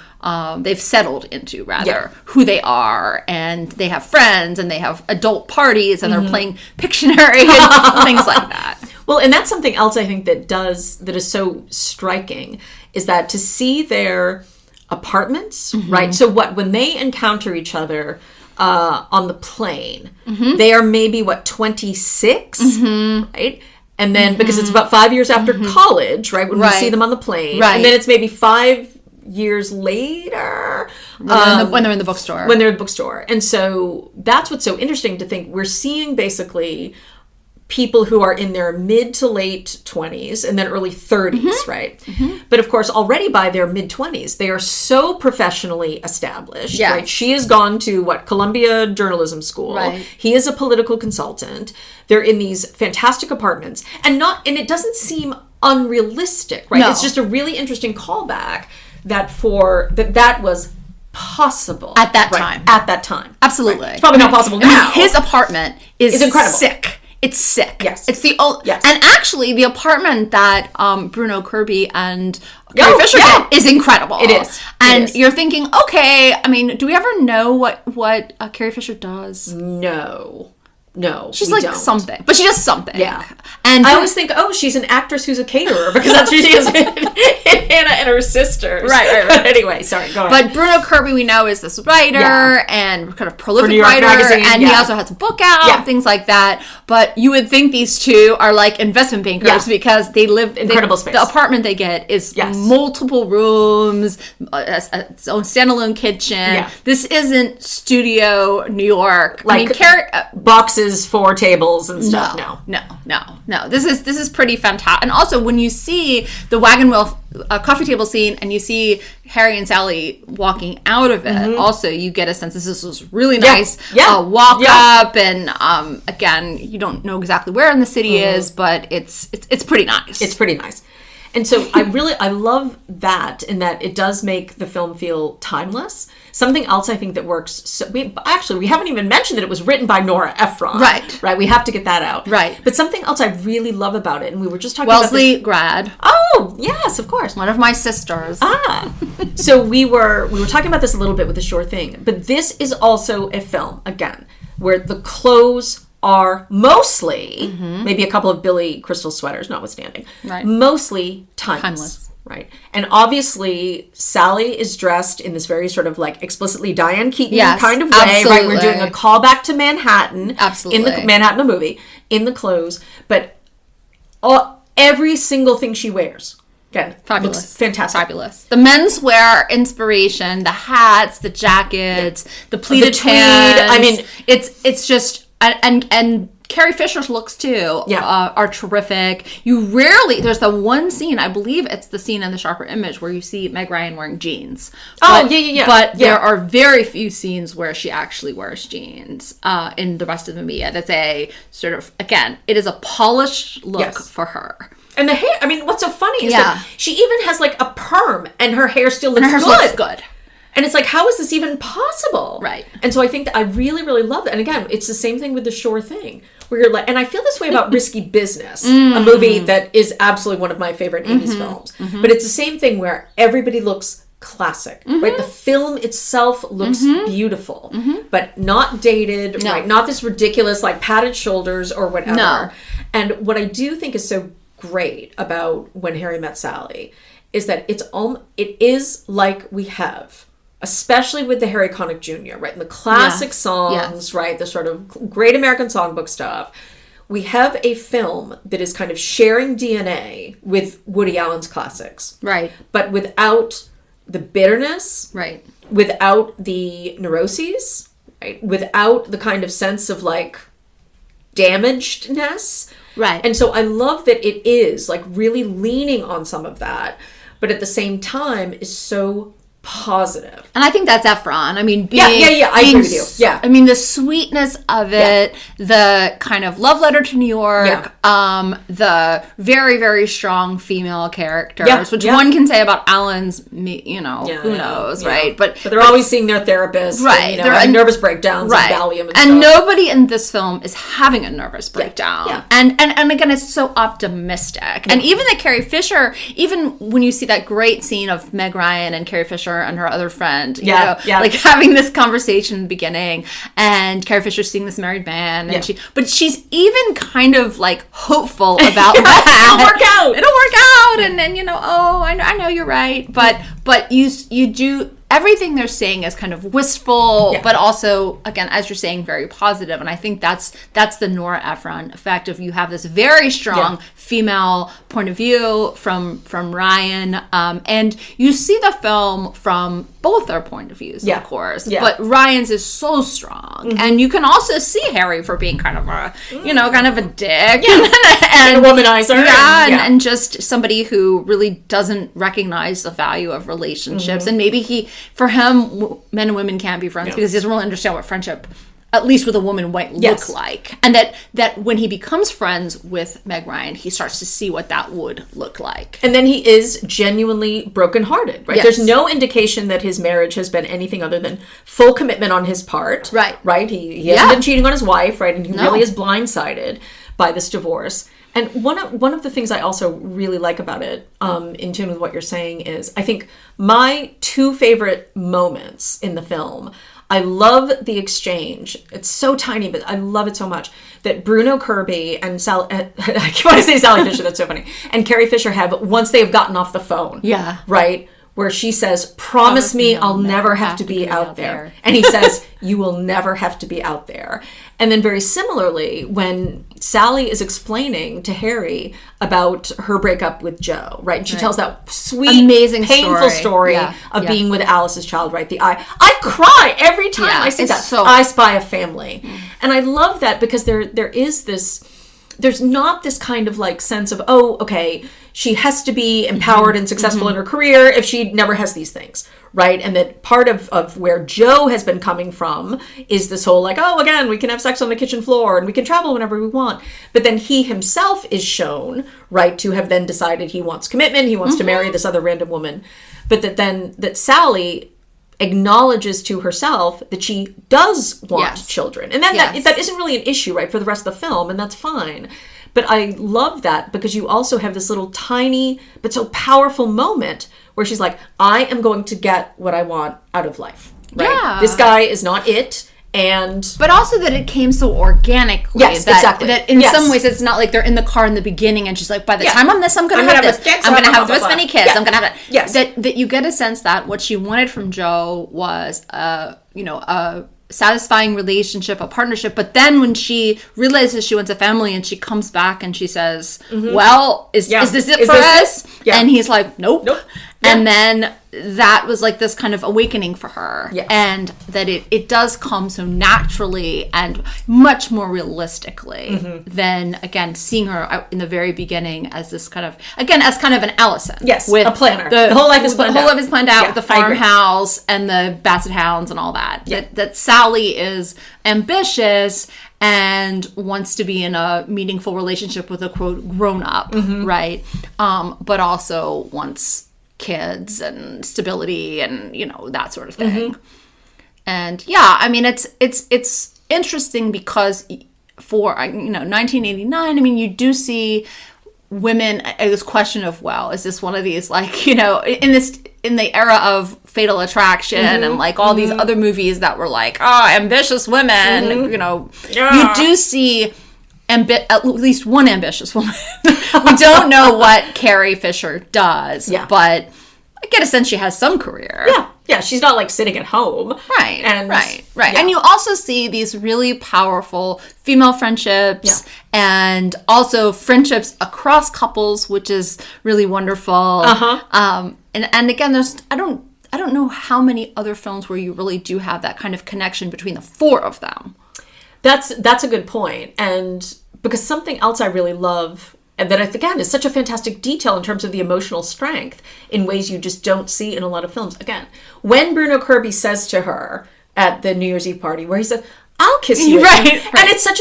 they've settled into who they are, and they have friends and they have adult parties and they're playing Pictionary and things like that. Well, and that's something else I think that is so striking, is that to see their apartments, right? So when they encounter each other on the plane, they are maybe 26, right? And then because it's about 5 years after college, right? When we see them on the plane, and then it's maybe 5 years later when they're in the bookstore. When they're in the bookstore, and so that's what's so interesting to think. We're seeing basically people who are in their mid to late 20s and then early 30s, right? But of course, already by their mid 20s, they are so professionally established, right? She has gone to Columbia Journalism School. Right. He is a political consultant. They're in these fantastic apartments, and it doesn't seem unrealistic, right? No. It's just a really interesting callback that was possible at that time. At that time, absolutely. Right. It's probably not possible now. I mean, his apartment is incredible. Sick. It's sick. Yes. It's the old. Yes. And actually, the apartment that Bruno Kirby and Carrie Fisher did is incredible. It is. And you're thinking, okay, I mean, do we ever know what Carrie Fisher does? No. She's like something. But she does something. Yeah. And I always think, she's an actress who's a caterer, because that's what she is Hannah and her sisters. Right. But anyway, sorry, go ahead. But Bruno Kirby, we know, is this writer and kind of prolific writer. Magazine, and he also has a book out, things like that. But you would think these two are like investment bankers because they live... Incredible space. The apartment they get is multiple rooms, its own standalone kitchen. Yeah. This isn't studio New York. Like, boxes, 4 tables and stuff. No. This is pretty fantastic. And also, when you see the wagon wheel coffee table scene and you see Harry and Sally walking out of it, also you get a sense this was really nice walk up, and again, you don't know exactly where in the city is, but it's pretty nice. It's pretty nice. And so I love that, in that it does make the film feel timeless. Something else I think that works, so we haven't even mentioned that it was written by Nora Ephron. Right. We have to get that out. Right. But something else I really love about it, and we were just talking Wellesley about this. grad. Oh, yes, of course. One of my sisters. So we were talking about this a little bit with The Sure Thing, but this is also a film, again, where the clothes are mostly, maybe a couple of Billy Crystal sweaters notwithstanding, mostly timeless. Right. And obviously, Sally is dressed in this very sort of like explicitly Diane Keaton kind of way. Absolutely. Right. We're doing a callback to Manhattan. Absolutely. In the Manhattan, the movie, in the clothes. But every single thing she wears, again, looks fantastic. Fabulous. The menswear inspiration, the hats, the jackets, the pleated pants. I mean, it's just, and Carrie Fisher's looks too are terrific. There's the one scene, I believe it's the scene in The Sharper Image, where you see Meg Ryan wearing jeans. But there are very few scenes where she actually wears jeans in the rest of the media. That's a sort of, again, it is a polished look for her. And the hair, I mean, what's so funny is that she even has like a perm and her hair still looks good. And it's like, how is this even possible? Right. And so I think that I really, really love that. And again, it's the same thing with The Sure Thing, where you're like, and I feel this way about Risky Business, a movie that is absolutely one of my favorite 80s films. But it's the same thing where everybody looks classic, right? The film itself looks beautiful, but not dated, right? Not this ridiculous, like, padded shoulders or whatever. No. And what I do think is so great about When Harry Met Sally is that it is like we have, especially with the Harry Connick Jr., right? And the classic songs, right? The sort of great American songbook stuff. We have a film that is kind of sharing DNA with Woody Allen's classics. Right. But without the bitterness. Right. Without the neuroses. Right. Without the kind of sense of like damagedness. Right. And so I love that it is like really leaning on some of that, but at the same time is so positive. And I think that's Ephron. I mean, I agree with you. Yeah. I mean, the sweetness of it, the kind of love letter to New York, the very, very strong female characters, which one can say about Alan's, who knows, right? But they're always seeing their therapist, right? And, they're nervous breakdowns, right? And Valium and stuff. Nobody in this film is having a nervous breakdown. Yeah. And again, it's so optimistic. Yeah. And even that Carrie Fisher, even when you see that great scene of Meg Ryan and Carrie Fisher and her other friend, like having this conversation in the beginning, and Carrie Fisher seeing this married man, and she's even kind of like hopeful about that. It'll work out, and then I know you're right, but you do. Everything they're saying is kind of wistful, but also, again, as you're saying, very positive. And I think that's the Nora Ephron effect of you have this very strong female point of view from Ryan, and you see the film from both their point of views, of course. Yeah. But Ryan's is so strong, and you can also see Harry for being kind of a, kind of a dick, and a womanizer, and just somebody who really doesn't recognize the value of relationships, and maybe for him, men and women can't be friends because he doesn't really understand what friendship, at least with a woman, might look like. And that when he becomes friends with Meg Ryan, he starts to see what that would look like. And then he is genuinely brokenhearted, right? Yes. There's no indication that his marriage has been anything other than full commitment on his part. Right. Right? He hasn't been cheating on his wife, right? And he really is blindsided by this divorce. And one of the things I also really like about it, in tune with what you're saying, is I think my two favorite moments in the film, I love the exchange. It's so tiny, but I love it so much that Bruno Kirby and Sally, I keep wanting to say Sally Fisher, that's so funny, and Carrie Fisher have, once they have gotten off the phone. Yeah. Right? Where she says, promise me I'll never have to be out there. And he says, you will never have to be out there. And then very similarly, when Sally is explaining to Harry about her breakup with Joe, right? And she tells that sweet, amazing painful story of being with Alice's child, right? I cry every time I see that. I Spy a Family. And I love that because there is this, there's not this kind of like sense of, oh, okay, she has to be empowered and successful in her career if she never has these things, right? And that part of where Joe has been coming from is this whole like, oh, again, we can have sex on the kitchen floor and we can travel whenever we want. But then he himself is shown, right, to have then decided he wants commitment, he wants to marry this other random woman. But that Sally acknowledges to herself that she does want children. And then that isn't really an issue, right, for the rest of the film, and that's fine. But I love that because you also have this little tiny but so powerful moment where she's like, I am going to get what I want out of life. Right? Yeah. This guy is not it. But also that it came so organically. Yes, exactly. That in some ways it's not like they're in the car in the beginning and she's like, by the time I'm this, I'm going to have this. I'm going to have this many kids. I'm going to have it. Yes. That you get a sense that what she wanted from Joe was, a satisfying relationship, a partnership. But then when she realizes she wants a family and she comes back and she says, well, is this it for us? Yeah. And he's like, nope. And then that was like this kind of awakening for her. Yes. And that it does come so naturally and much more realistically than, again, seeing her in the very beginning as this kind of, an Allison. Yes, with a planner. The whole life is planned out. The whole life is planned out with the farmhouse and the basset hounds and all that. Yeah. That Sally is ambitious and wants to be in a meaningful relationship with a, quote, grown-up, right? But also wants kids and stability and that sort of thing. And I mean it's interesting because for 1989, I mean you do see women, this question of, well, is this one of these like in the era of Fatal Attraction and like all these other movies that were like, ambitious women, you do see at least one ambitious woman. We don't know what Carrie Fisher does, but I get a sense she has some career. Yeah, she's not like sitting at home. Right. Yeah. And you also see these really powerful female friendships and also friendships across couples, which is really wonderful. And again, I don't know how many other films where you really do have that kind of connection between the four of them. That's a good point. And because something else I really love, and that again is such a fantastic detail in terms of the emotional strength in ways you just don't see in a lot of films. Again, when Bruno Kirby says to her at the New Year's Eve party, where he said, "I'll kiss you," right. And it's such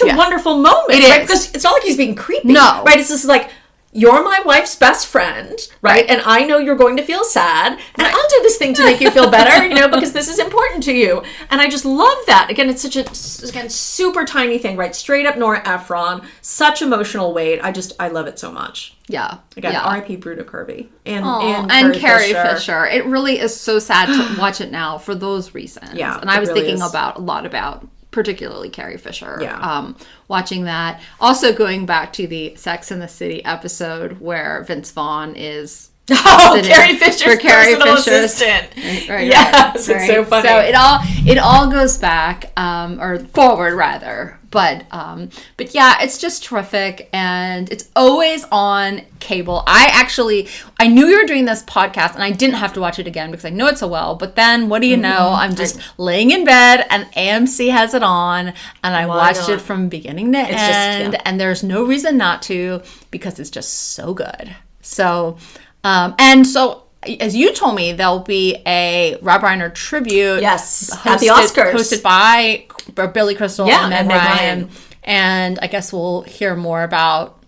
a wonderful moment, it right? Because it's not like he's being creepy, no, right? It's just like, you're my wife's best friend, right? And I know you're going to feel sad, and I'll do this thing to make you feel better, because this is important to you. And I just love that. Again, it's such a, super tiny thing, right? Straight up Nora Ephron, such emotional weight. I love it so much. Yeah. Again, R.I.P. Bruno Kirby. And Carrie Fisher. It really is so sad to watch it now for those reasons. Yeah. And I was really thinking a lot about particularly Carrie Fisher, watching that. Also going back to the Sex and the City episode where Vince Vaughn is Carrie Fisher's personal assistant. Right, yes, it's so funny. So it all goes back, or forward rather. But yeah, it's just terrific, and it's always on cable. I knew you were doing this podcast, and I didn't have to watch it again because I know it so well. But then, what do you know? I'm just laying in bed, and AMC has it on, and I watched it from beginning to end. And there's no reason not to, because it's just so good. So, as you told me, there'll be a Rob Reiner tribute. Yes, at the Oscars. Hosted by Billy Crystal and Meg Ryan. And I guess we'll hear more about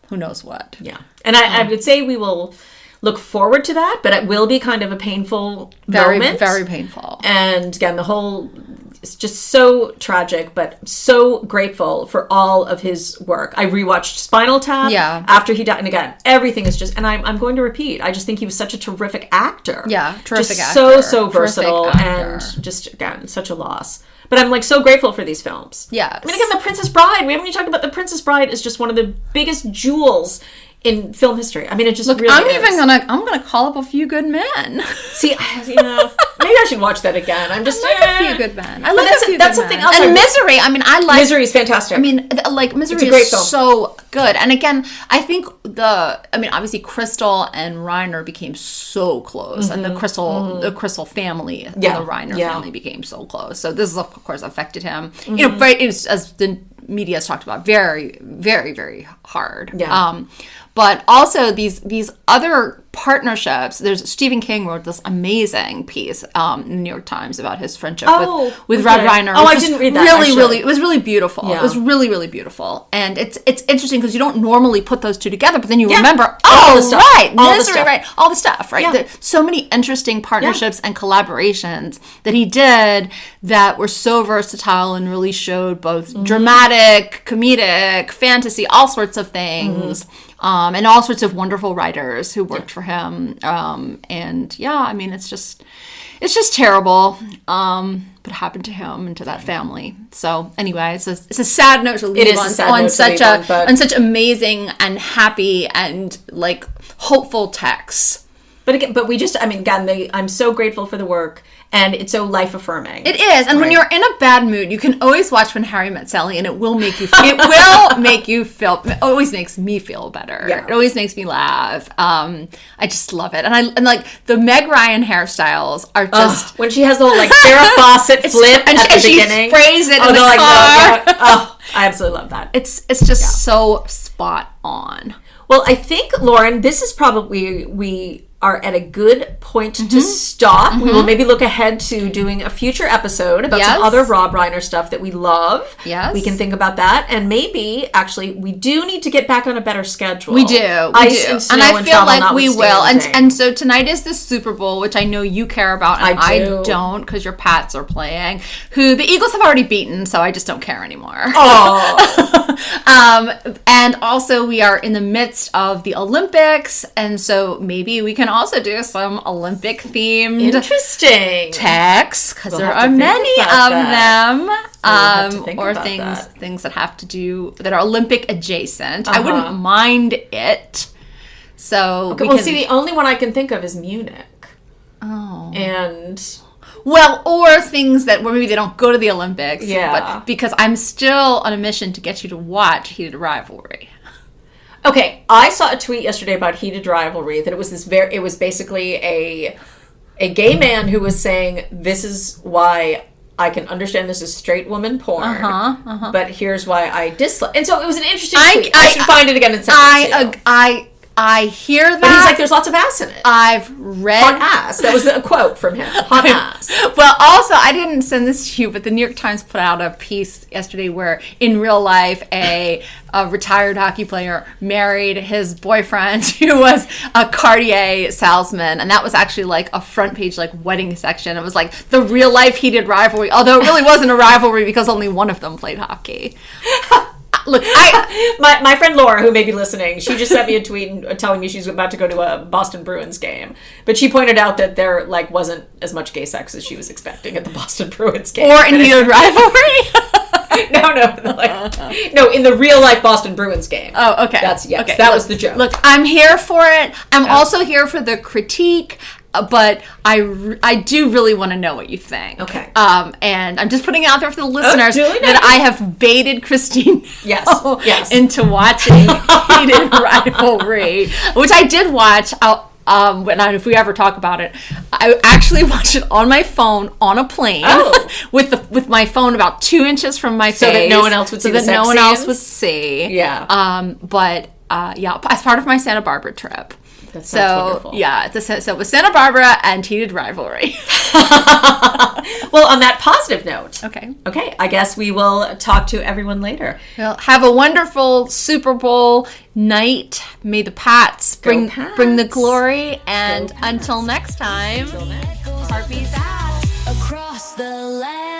who knows what. Yeah. And I would say we will look forward to that, but it will be kind of a painful moment. Very painful. And again, the whole it's just so tragic, but so grateful for all of his work. I rewatched Spinal Tap after he died. And again, everything is just, and I'm going to repeat, I just think he was such a terrific actor. Yeah, terrific just actor. So versatile and just, again, such a loss. But I'm like so grateful for these films. Yes. I mean, again, The Princess Bride. We haven't even talked about The Princess Bride is just one of the biggest jewels in film history. I mean, it just really is. I'm gonna call up A Few Good Men. See, maybe I should watch that again. I'm just A Few Good Men. I like A Few Good Men. That's something else. And Misery. I mean, I like Misery is fantastic. I mean, like Misery is so good. And again, I think obviously Crystal and Reiner became so close, and the Crystal family, and the Reiner family became so close. So this, of course, affected him. You know, as the media has talked about, very, very, very hard. Yeah. But also these other partnerships. There's Stephen King wrote this amazing piece in the New York Times about his friendship with Rob Reiner. Oh, I didn't read that. It was really beautiful. Yeah. It was really, really beautiful. And it's interesting because you don't normally put those two together, but then you remember, all the stuff, right? Yeah. So many interesting partnerships and collaborations that he did that were so versatile and really showed both dramatic, comedic, fantasy, all sorts of things. And all sorts of wonderful writers who worked for him. It's just terrible. But it happened to him and to that family. So anyway, it's a sad note to leave on such amazing and happy and like hopeful texts. But we just, I'm so grateful for the work, and it's so life affirming. It is, and when you're in a bad mood, you can always watch When Harry Met Sally, and it will make you. It always makes me feel better. Yeah. It always makes me laugh. I just love it, and like the Meg Ryan hairstyles are just when she has the whole like Farrah Fawcett flip at the beginning. She sprays it in the car. I absolutely love that. It's just so spot on. Well, I think, Lauren, this is probably we are at a good point to stop. We will maybe look ahead to doing a future episode about some other Rob Reiner stuff that we love. Yes. We can think about that. And maybe, actually, we do need to get back on a better schedule. We do. Ice and snow and I feel like we will. And so tonight is the Super Bowl, which I know you care about, and I don't because your Pats are playing, who the Eagles have already beaten, so I just don't care anymore. Oh. And also we are in the midst of the Olympics, and so maybe we can also do some Olympic themed texts because there are many of them, or things that have to do that are Olympic adjacent. I wouldn't mind it. So see, the only one I can think of is Munich. Oh, and or things that where maybe they don't go to the Olympics. Yeah, but because I'm still on a mission to get you to watch Heated Rivalry. Okay, I saw a tweet yesterday about Heated Rivalry that it was basically a gay man who was saying, this is why I can understand this is straight woman porn, but here's why I dislike. And so it was an interesting tweet. I should find it again and send it to you. I hear that. But he's like, there's lots of ass in it. I've read... Hot ass. That was a quote from him. Hot ass. Well, also, I didn't send this to you, but the New York Times put out a piece yesterday where, in real life, a retired hockey player married his boyfriend who was a Cartier salesman. And that was actually like a front page, like, wedding section. It was like the real life heated rivalry. Although it really wasn't a rivalry because only one of them played hockey. Look, my friend Laura, who may be listening, she just sent me a tweet telling me she's about to go to a Boston Bruins game. But she pointed out that there wasn't as much gay sex as she was expecting at the Boston Bruins game. Or in Heated Rivalry? No, in the real life Boston Bruins game. Oh, okay. That was the joke. Look, I'm here for it. I'm also here for the critique. But I do really want to know what you think. Okay. And I'm just putting it out there for the listeners that I have baited Christine into watching Heated Rivalry, which I did watch. If we ever talk about it, I actually watched it on my phone on a plane with my phone about 2 inches from my face, so that no one else would see. Yeah. As part of my Santa Barbara trip. That's wonderful. Yeah, so it was Santa Barbara and Heated Rivalry. Well, on that positive note. Okay, I guess we will talk to everyone later. Well, have a wonderful Super Bowl night. May the Pats bring the glory. And until next time, Harpy's out. Across the land.